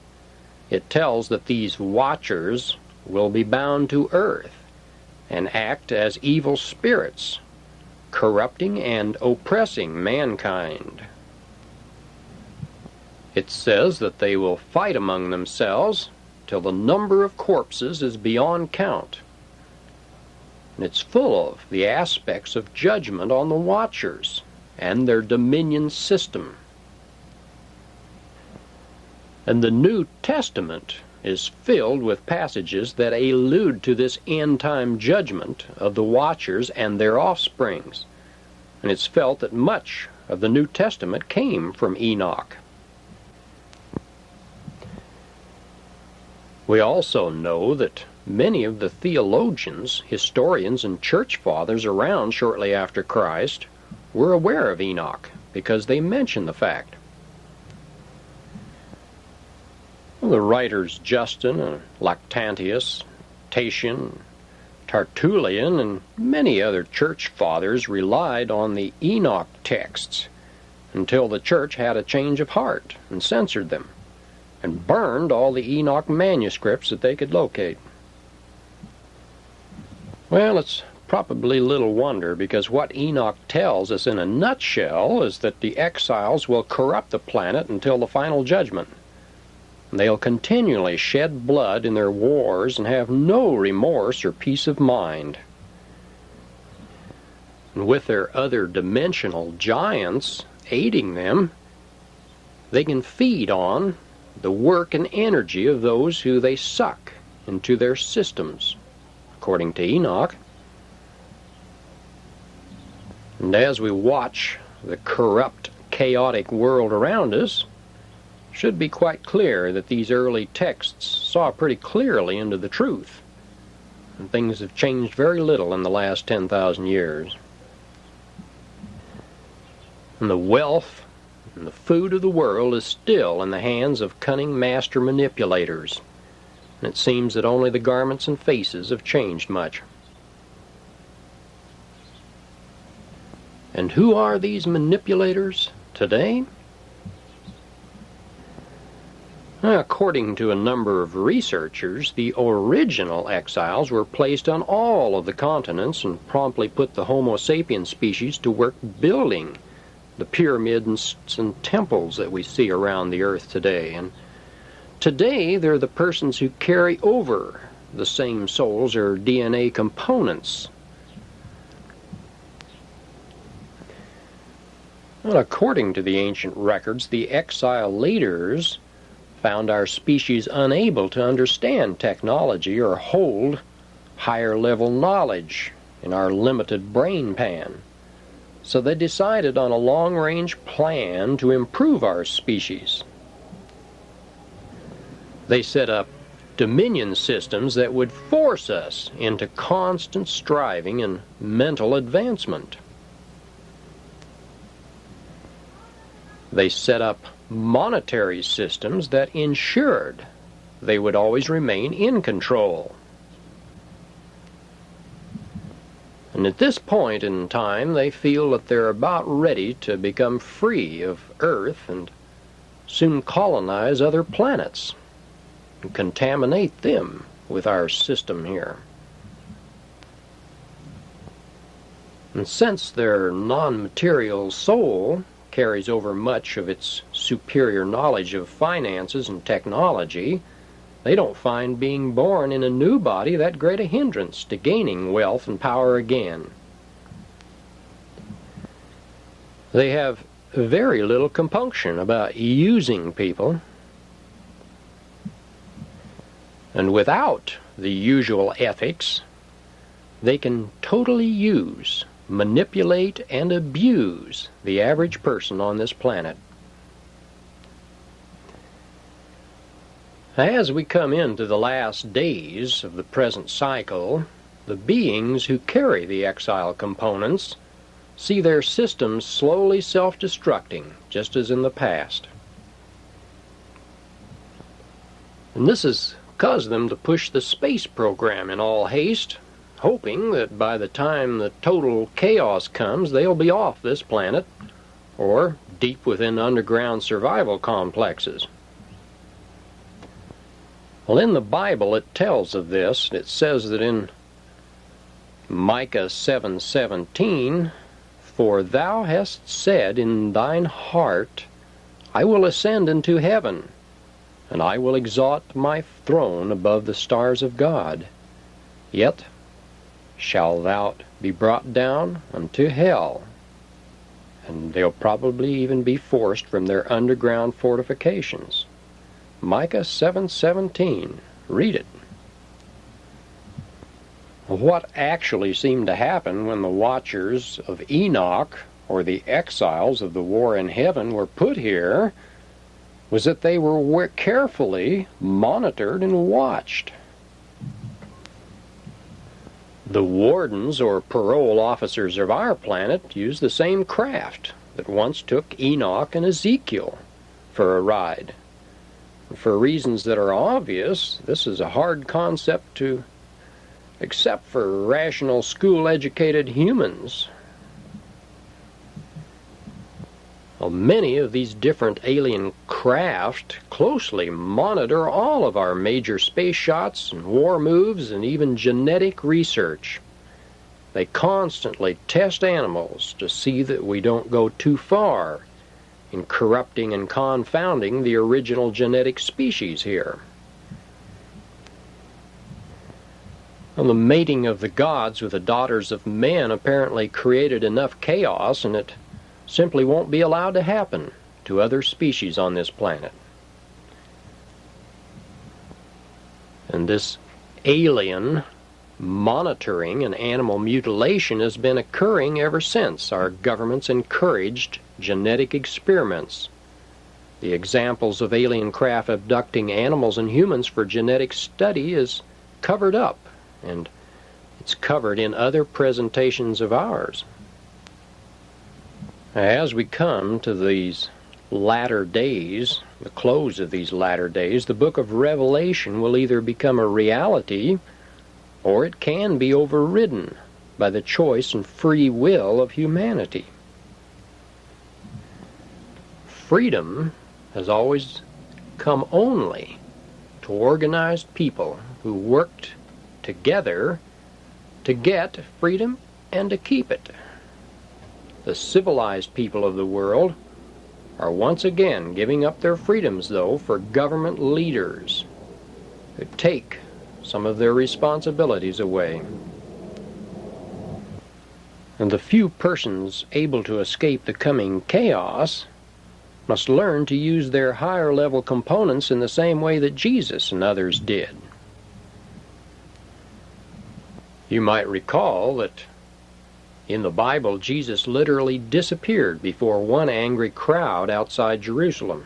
It tells that these watchers will be bound to earth and act as evil spirits, corrupting and oppressing mankind. It says that they will fight among themselves till the number of corpses is beyond count. And it's full of the aspects of judgment on the watchers and their dominion system. And the New Testament is filled with passages that allude to this end-time judgment of the watchers and their offsprings. And it's felt that much of the New Testament came from Enoch. We also know that many of the theologians, historians, and church fathers around shortly after Christ were aware of Enoch because they mention the fact. The writers Justin and Lactantius, Tatian, Tertullian, and many other church fathers relied on the Enoch texts until the church had a change of heart and censored them and burned all the Enoch manuscripts that they could locate. Well, it's probably little wonder, because what Enoch tells us in a nutshell is that the exiles will corrupt the planet until the final judgment. They'll continually shed blood in their wars and have no remorse or peace of mind. And with their other dimensional giants aiding them, they can feed on the work and energy of those who they suck into their systems, according to Enoch. And as we watch the corrupt, chaotic world around us, it should be quite clear that these early texts saw pretty clearly into the truth. And things have changed very little in the last 10,000 years. And the wealth and the food of the world is still in the hands of cunning master manipulators. And it seems that only the garments and faces have changed much. And who are these manipulators today? According to a number of researchers, the original exiles were placed on all of the continents and promptly put the Homo sapiens species to work building the pyramids and temples that we see around the earth today. And today, they're the persons who carry over the same souls or DNA components. Well, according to the ancient records, the exile leaders found our species unable to understand technology or hold higher level knowledge in our limited brain pan. So they decided on a long-range plan to improve our species. They set up dominion systems that would force us into constant striving and mental advancement. They set up monetary systems that ensured they would always remain in control. And at this point in time, they feel that they're about ready to become free of Earth and soon colonize other planets and contaminate them with our system here. And since their non-material soul carries over much of its superior knowledge of finances and technology, they don't find being born in a new body that great a hindrance to gaining wealth and power again. They have very little compunction about using people, and without the usual ethics, they can totally use, manipulate, and abuse the average person on this planet. As we come into the last days of the present cycle, the beings who carry the exile components see their systems slowly self-destructing, just as in the past. And this has caused them to push the space program in all haste, hoping that by the time the total chaos comes, they'll be off this planet or deep within underground survival complexes. Well, in the Bible it tells of this. It says that in Micah 7:17, "For thou hast said in thine heart, I will ascend into heaven, and I will exalt my throne above the stars of God. Yet shalt thou be brought down unto hell." And they'll probably even be forced from their underground fortifications. Micah 7:17. Read it. What actually seemed to happen when the watchers of Enoch, or the exiles of the war in heaven, were put here was that they were carefully monitored and watched. The wardens or parole officers of our planet use the same craft that once took Enoch and Ezekiel for a ride. For reasons that are obvious, this is a hard concept to accept for rational, school-educated humans. Well, many of these different alien craft closely monitor all of our major space shots and war moves and even genetic research. They constantly test animals to see that we don't go too far in corrupting and confounding the original genetic species here. Well, the mating of the gods with the daughters of men apparently created enough chaos, and it simply won't be allowed to happen to other species on this planet. And this alien monitoring and animal mutilation has been occurring ever since our governments encouraged genetic experiments. The examples of alien craft abducting animals and humans for genetic study is covered up, and it's covered in other presentations of ours. As we come to these latter days, the close of these latter days, the book of Revelation will either become a reality or it can be overridden by the choice and free will of humanity. Freedom has always come only to organized people who worked together to get freedom and to keep it. The civilized people of the world are once again giving up their freedoms, though, for government leaders who take some of their responsibilities away. And the few persons able to escape the coming chaos must learn to use their higher level components in the same way that Jesus and others did. You might recall that in the Bible, Jesus literally disappeared before one angry crowd outside Jerusalem.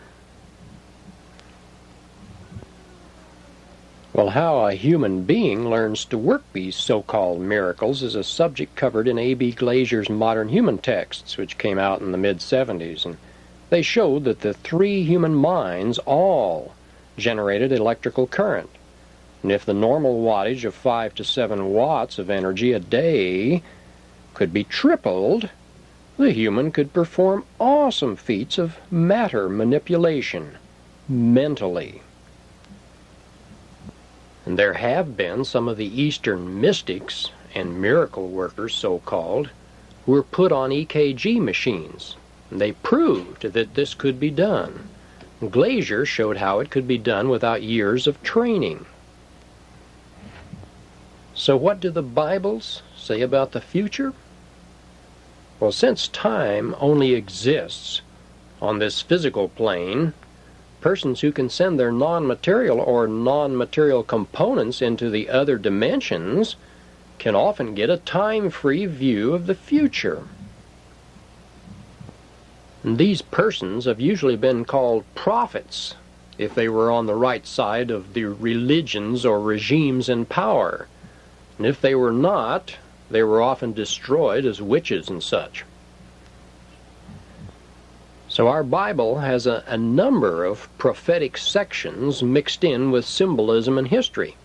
Well, how a human being learns to work these so-called miracles is a subject covered in A.B. Glazier's Modern Human Texts, which came out in the mid-70s, and they showed that the three human minds all generated electrical current. And if the normal wattage of 5 to 7 watts of energy a day could be tripled, the human could perform awesome feats of matter manipulation mentally. And there have been some of the Eastern mystics and miracle workers, so-called, who were put on EKG machines. And they proved that this could be done. Glazier showed how it could be done without years of training. So what do the Bibles say about the future? Well, since time only exists on this physical plane, persons who can send their non-material or non-material components into the other dimensions can often get a time-free view of the future. And these persons have usually been called prophets if they were on the right side of the religions or regimes in power. And if they were not, they were often destroyed as witches and such. So our Bible has a number of prophetic sections mixed in with symbolism and history.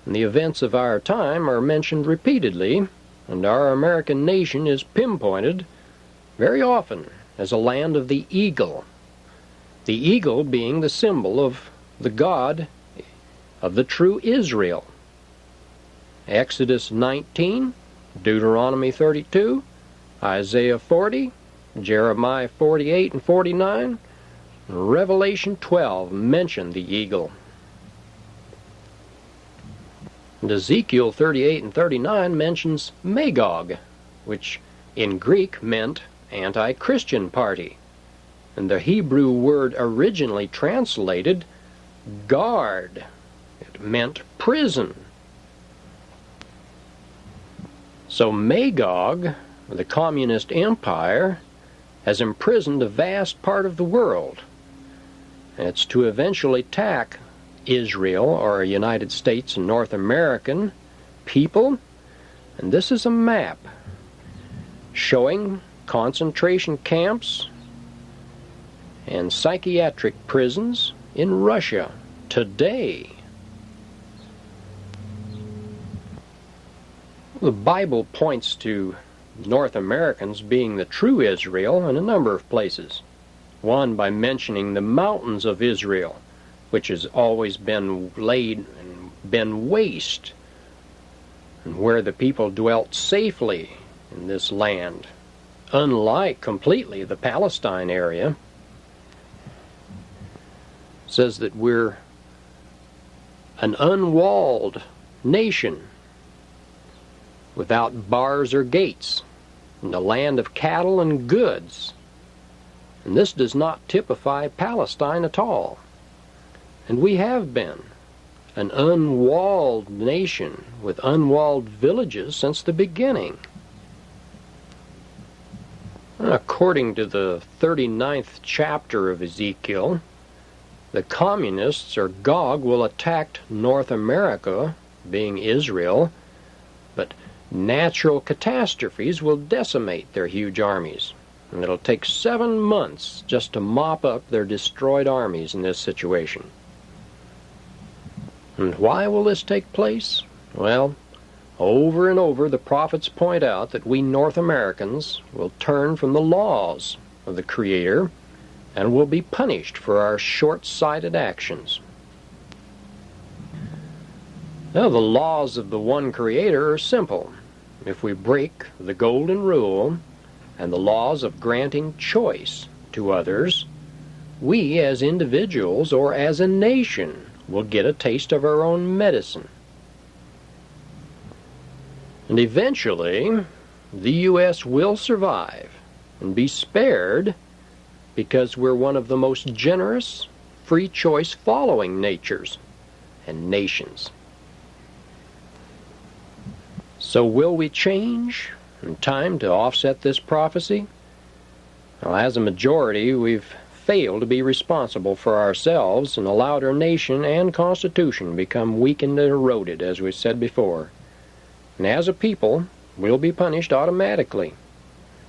And the events of our time are mentioned repeatedly, and our American nation is pinpointed very often as a land of the eagle. The eagle being the symbol of the God of the true Israel. Exodus 19, Deuteronomy 32, Isaiah 40, Jeremiah 48 and 49, Revelation 12 mention the eagle. And Ezekiel 38 and 39 mentions Magog, which in Greek meant anti-Christian party. And the Hebrew word originally translated guard. It meant prison. So Magog, the communist empire, has imprisoned a vast part of the world. It's to eventually attack Israel or United States and North American people. And this is a map showing concentration camps and psychiatric prisons in Russia today. The Bible points to North Americans being the true Israel in a number of places. One, by mentioning the mountains of Israel, which has always been laid and been waste. and where the people dwelt safely in this land, unlike completely the Palestine area. It says that we're an unwalled nation without bars or gates, in the land of cattle and goods. And this does not typify Palestine at all. And we have been an unwalled nation with unwalled villages since the beginning. According to the 39th chapter of Ezekiel, the communists or Gog will attack North America, being Israel, but natural catastrophes will decimate their huge armies. And it'll take 7 months just to mop up their destroyed armies in this situation. And why will this take place? Well, over and over the prophets point out that we North Americans will turn from the laws of the Creator and will be punished for our short-sighted actions. Now, the laws of the one Creator are simple. If we break the golden rule and the laws of granting choice to others, we as individuals or as a nation will get a taste of our own medicine. And eventually, the U.S. will survive and be spared because we're one of the most generous, free choice following natures and nations. So will we change in time to offset this prophecy? Well, as a majority, we've failed to be responsible for ourselves and allowed our nation and Constitution become weakened and eroded, as we said before. And as a people, we'll be punished automatically.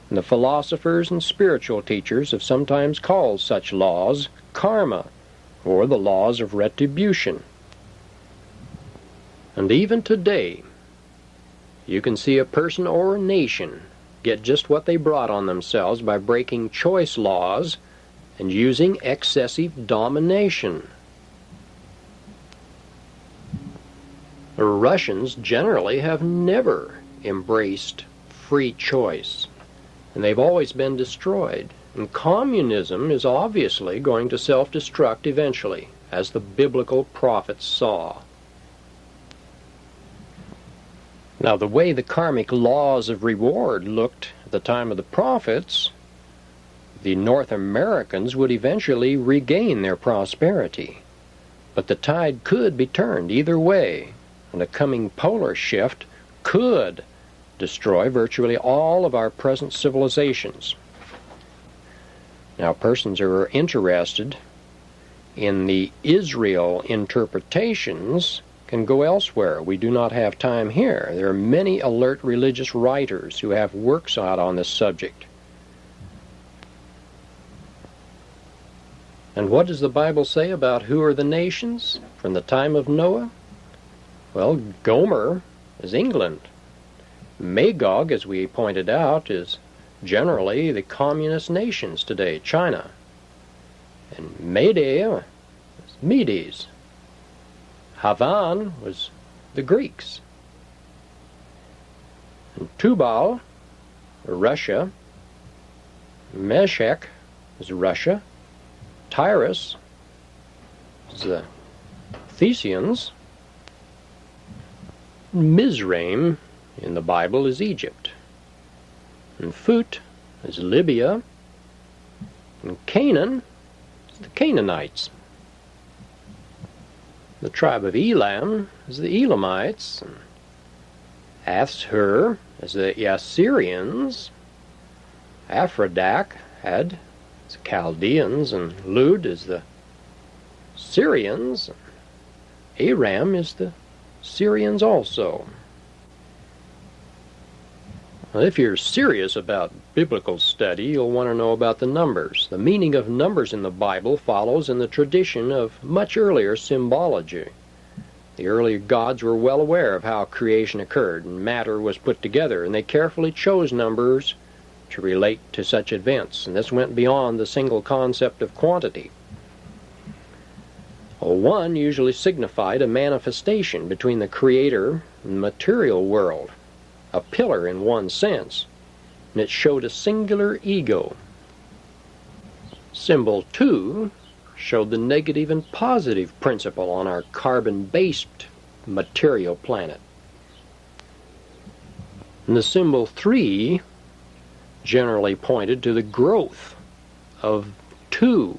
And the philosophers and spiritual teachers have sometimes called such laws karma, or the laws of retribution. And even today, you can see a person or a nation get just what they brought on themselves by breaking choice laws and using excessive domination. The Russians generally have never embraced free choice, and they've always been destroyed. And communism is obviously going to self-destruct eventually, as the biblical prophets saw. Now, the way the karmic laws of reward looked at the time of the prophets, the North Americans would eventually regain their prosperity. But the tide could be turned either way, and a coming polar shift could destroy virtually all of our present civilizations. Now, persons who are interested in the Israel interpretations can go elsewhere. We do not have time here. There are many alert religious writers who have works out on this subject. And what does the Bible say about who are the nations from the time of Noah? Well, Gomer is England. Magog, as we pointed out, is generally the communist nations today, China. And Media is Medes. Havan was the Greeks. And Tubal, Russia. Meshech is Russia. Tyrus is the Thessians. Mizraim in the Bible is Egypt. And Phut is Libya. And Canaan is the Canaanites. The tribe of Elam is the Elamites. And Ashur is the Assyrians. Aphrodite had the Chaldeans, and Lud is the Syrians. Aram is the Syrians also. Now, if you're serious about biblical study, you'll want to know about the numbers. The meaning of numbers in the Bible follows in the tradition of much earlier symbology. The early gods were well aware of how creation occurred and matter was put together, and they carefully chose numbers to relate to such events, and this went beyond the single concept of quantity. One usually signified a manifestation between the Creator material world, a pillar in one sense, and it showed a singular ego. Symbol 2 showed the negative and positive principle on our carbon-based material planet. And the symbol 3 generally pointed to the growth of 2,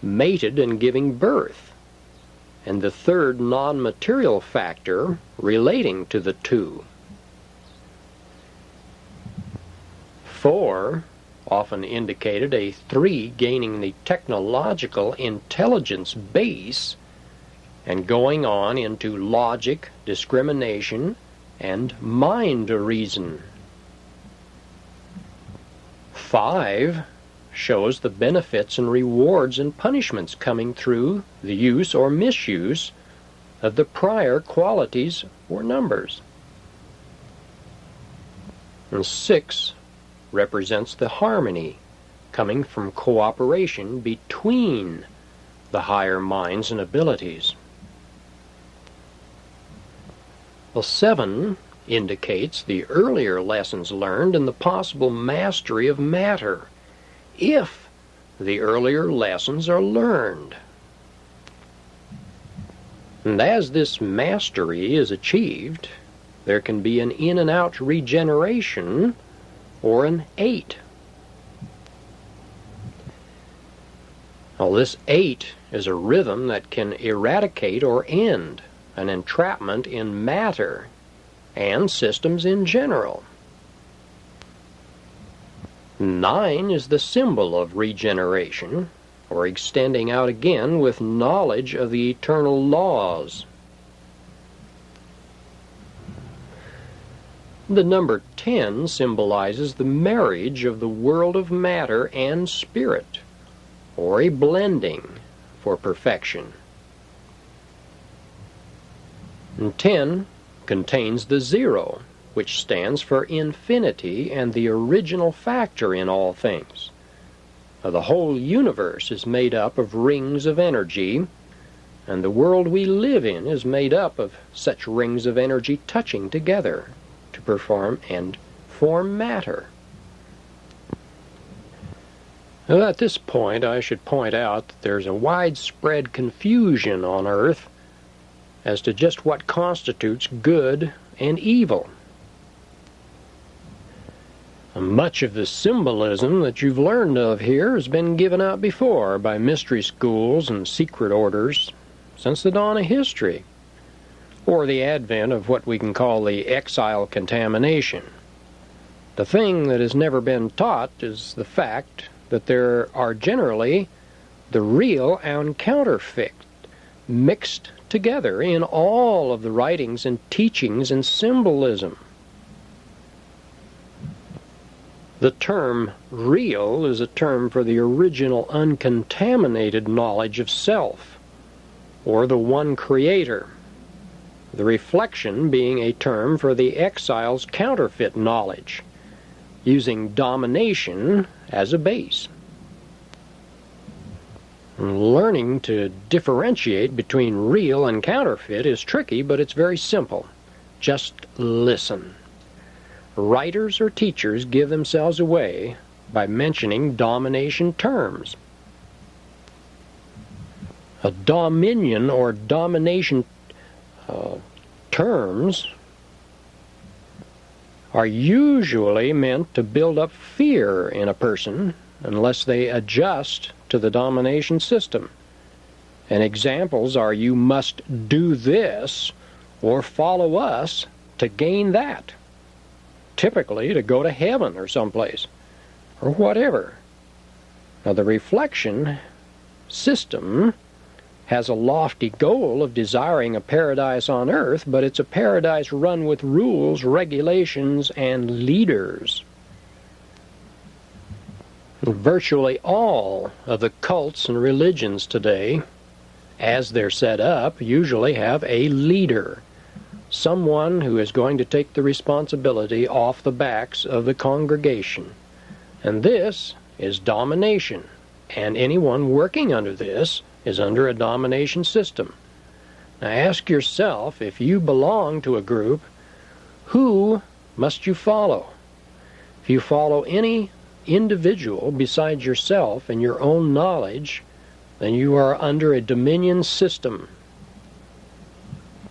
mated and giving birth, and the third non-material factor relating to the 2. 4 often indicated a 3 gaining the technological intelligence base and going on into logic, discrimination, and mind reason. 5 shows the benefits and rewards and punishments coming through the use or misuse of the prior qualities or numbers. And 6 represents the harmony coming from cooperation between the higher minds and abilities. Well, 7 indicates the earlier lessons learned and the possible mastery of matter, if the earlier lessons are learned. And as this mastery is achieved, there can be an in and out regeneration, or an 8. Now, this 8 is a rhythm that can eradicate or end an entrapment in matter and systems in general. 9 is the symbol of regeneration, or extending out again with knowledge of the eternal laws. The number 10 symbolizes the marriage of the world of matter and spirit, or a blending for perfection. And 10 contains the 0, which stands for infinity and the original factor in all things. Now, the whole universe is made up of rings of energy, and the world we live in is made up of such rings of energy touching together to perform and form matter. Now, at this point, I should point out that there's a widespread confusion on Earth as to just what constitutes good and evil. Much of the symbolism that you've learned of here has been given out before by mystery schools and secret orders since the dawn of history, or the advent of what we can call the exile contamination. The thing that has never been taught is the fact that there are generally the real and counterfeit mixed together in all of the writings and teachings and symbolism. The term real is a term for the original uncontaminated knowledge of self, or the one creator. The reflection being a term for the exile's counterfeit knowledge, using domination as a base. Learning to differentiate between real and counterfeit is tricky, but it's very simple. Just listen. Writers or teachers give themselves away by mentioning domination terms. A dominion or domination terms are usually meant to build up fear in a person unless they adjust to the domination system. And examples are, you must do this or follow us to gain that. Typically to go to heaven or someplace, or whatever. Now, the reflection system has a lofty goal of desiring a paradise on earth, but it's a paradise run with rules, regulations, and leaders. Virtually all of the cults and religions today, as they're set up, usually have a leader. Someone who is going to take the responsibility off the backs of the congregation. And this is domination. And anyone working under this is under a domination system. Now ask yourself, if you belong to a group who must you follow? If you follow any individual besides yourself and your own knowledge, then you are under a dominion system.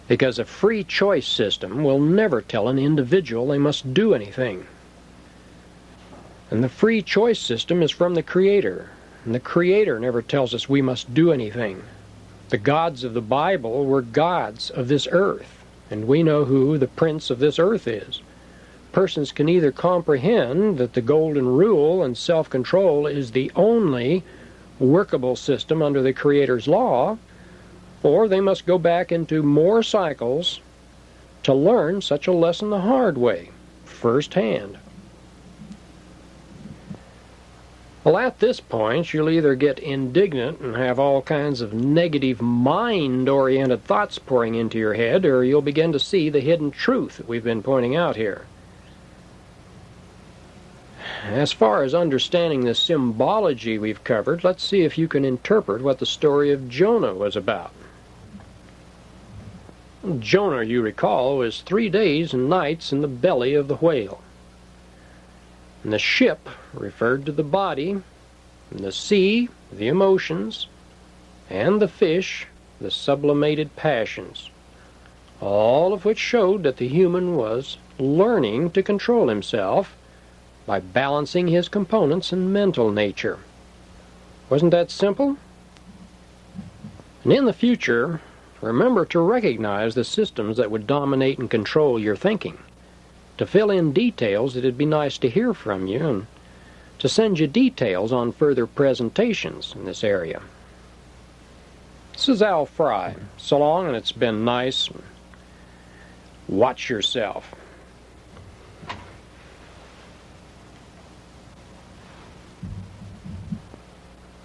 Because a free choice system will never tell an individual they must do anything. And the free choice system is from the Creator. And the Creator never tells us we must do anything. The gods of the Bible were gods of this earth, and we know who the prince of this earth is. Persons can either comprehend that the golden rule and self-control is the only workable system under the Creator's law, or they must go back into more cycles to learn such a lesson the hard way, firsthand. Well, at this point, you'll either get indignant and have all kinds of negative mind-oriented thoughts pouring into your head, or you'll begin to see the hidden truth that we've been pointing out here. As far as understanding the symbology we've covered, let's see if you can interpret what the story of Jonah was about. Jonah, you recall, was 3 days and nights in the belly of the whale. And the ship referred to the body, and the sea, the emotions, and the fish, the sublimated passions, all of which showed that the human was learning to control himself by balancing his components in mental nature. Wasn't that simple? And in the future, remember to recognize the systems that would dominate and control your thinking, to fill in details that it'd be nice to hear from you, and to send you details on further presentations in this area. This is Al Fry. So long, and it's been nice. Watch yourself.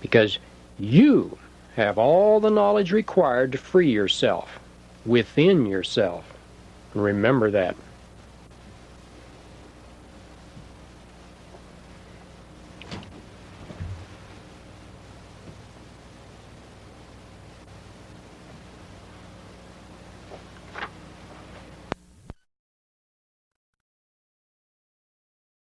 Because you have all the knowledge required to free yourself within yourself. Remember that.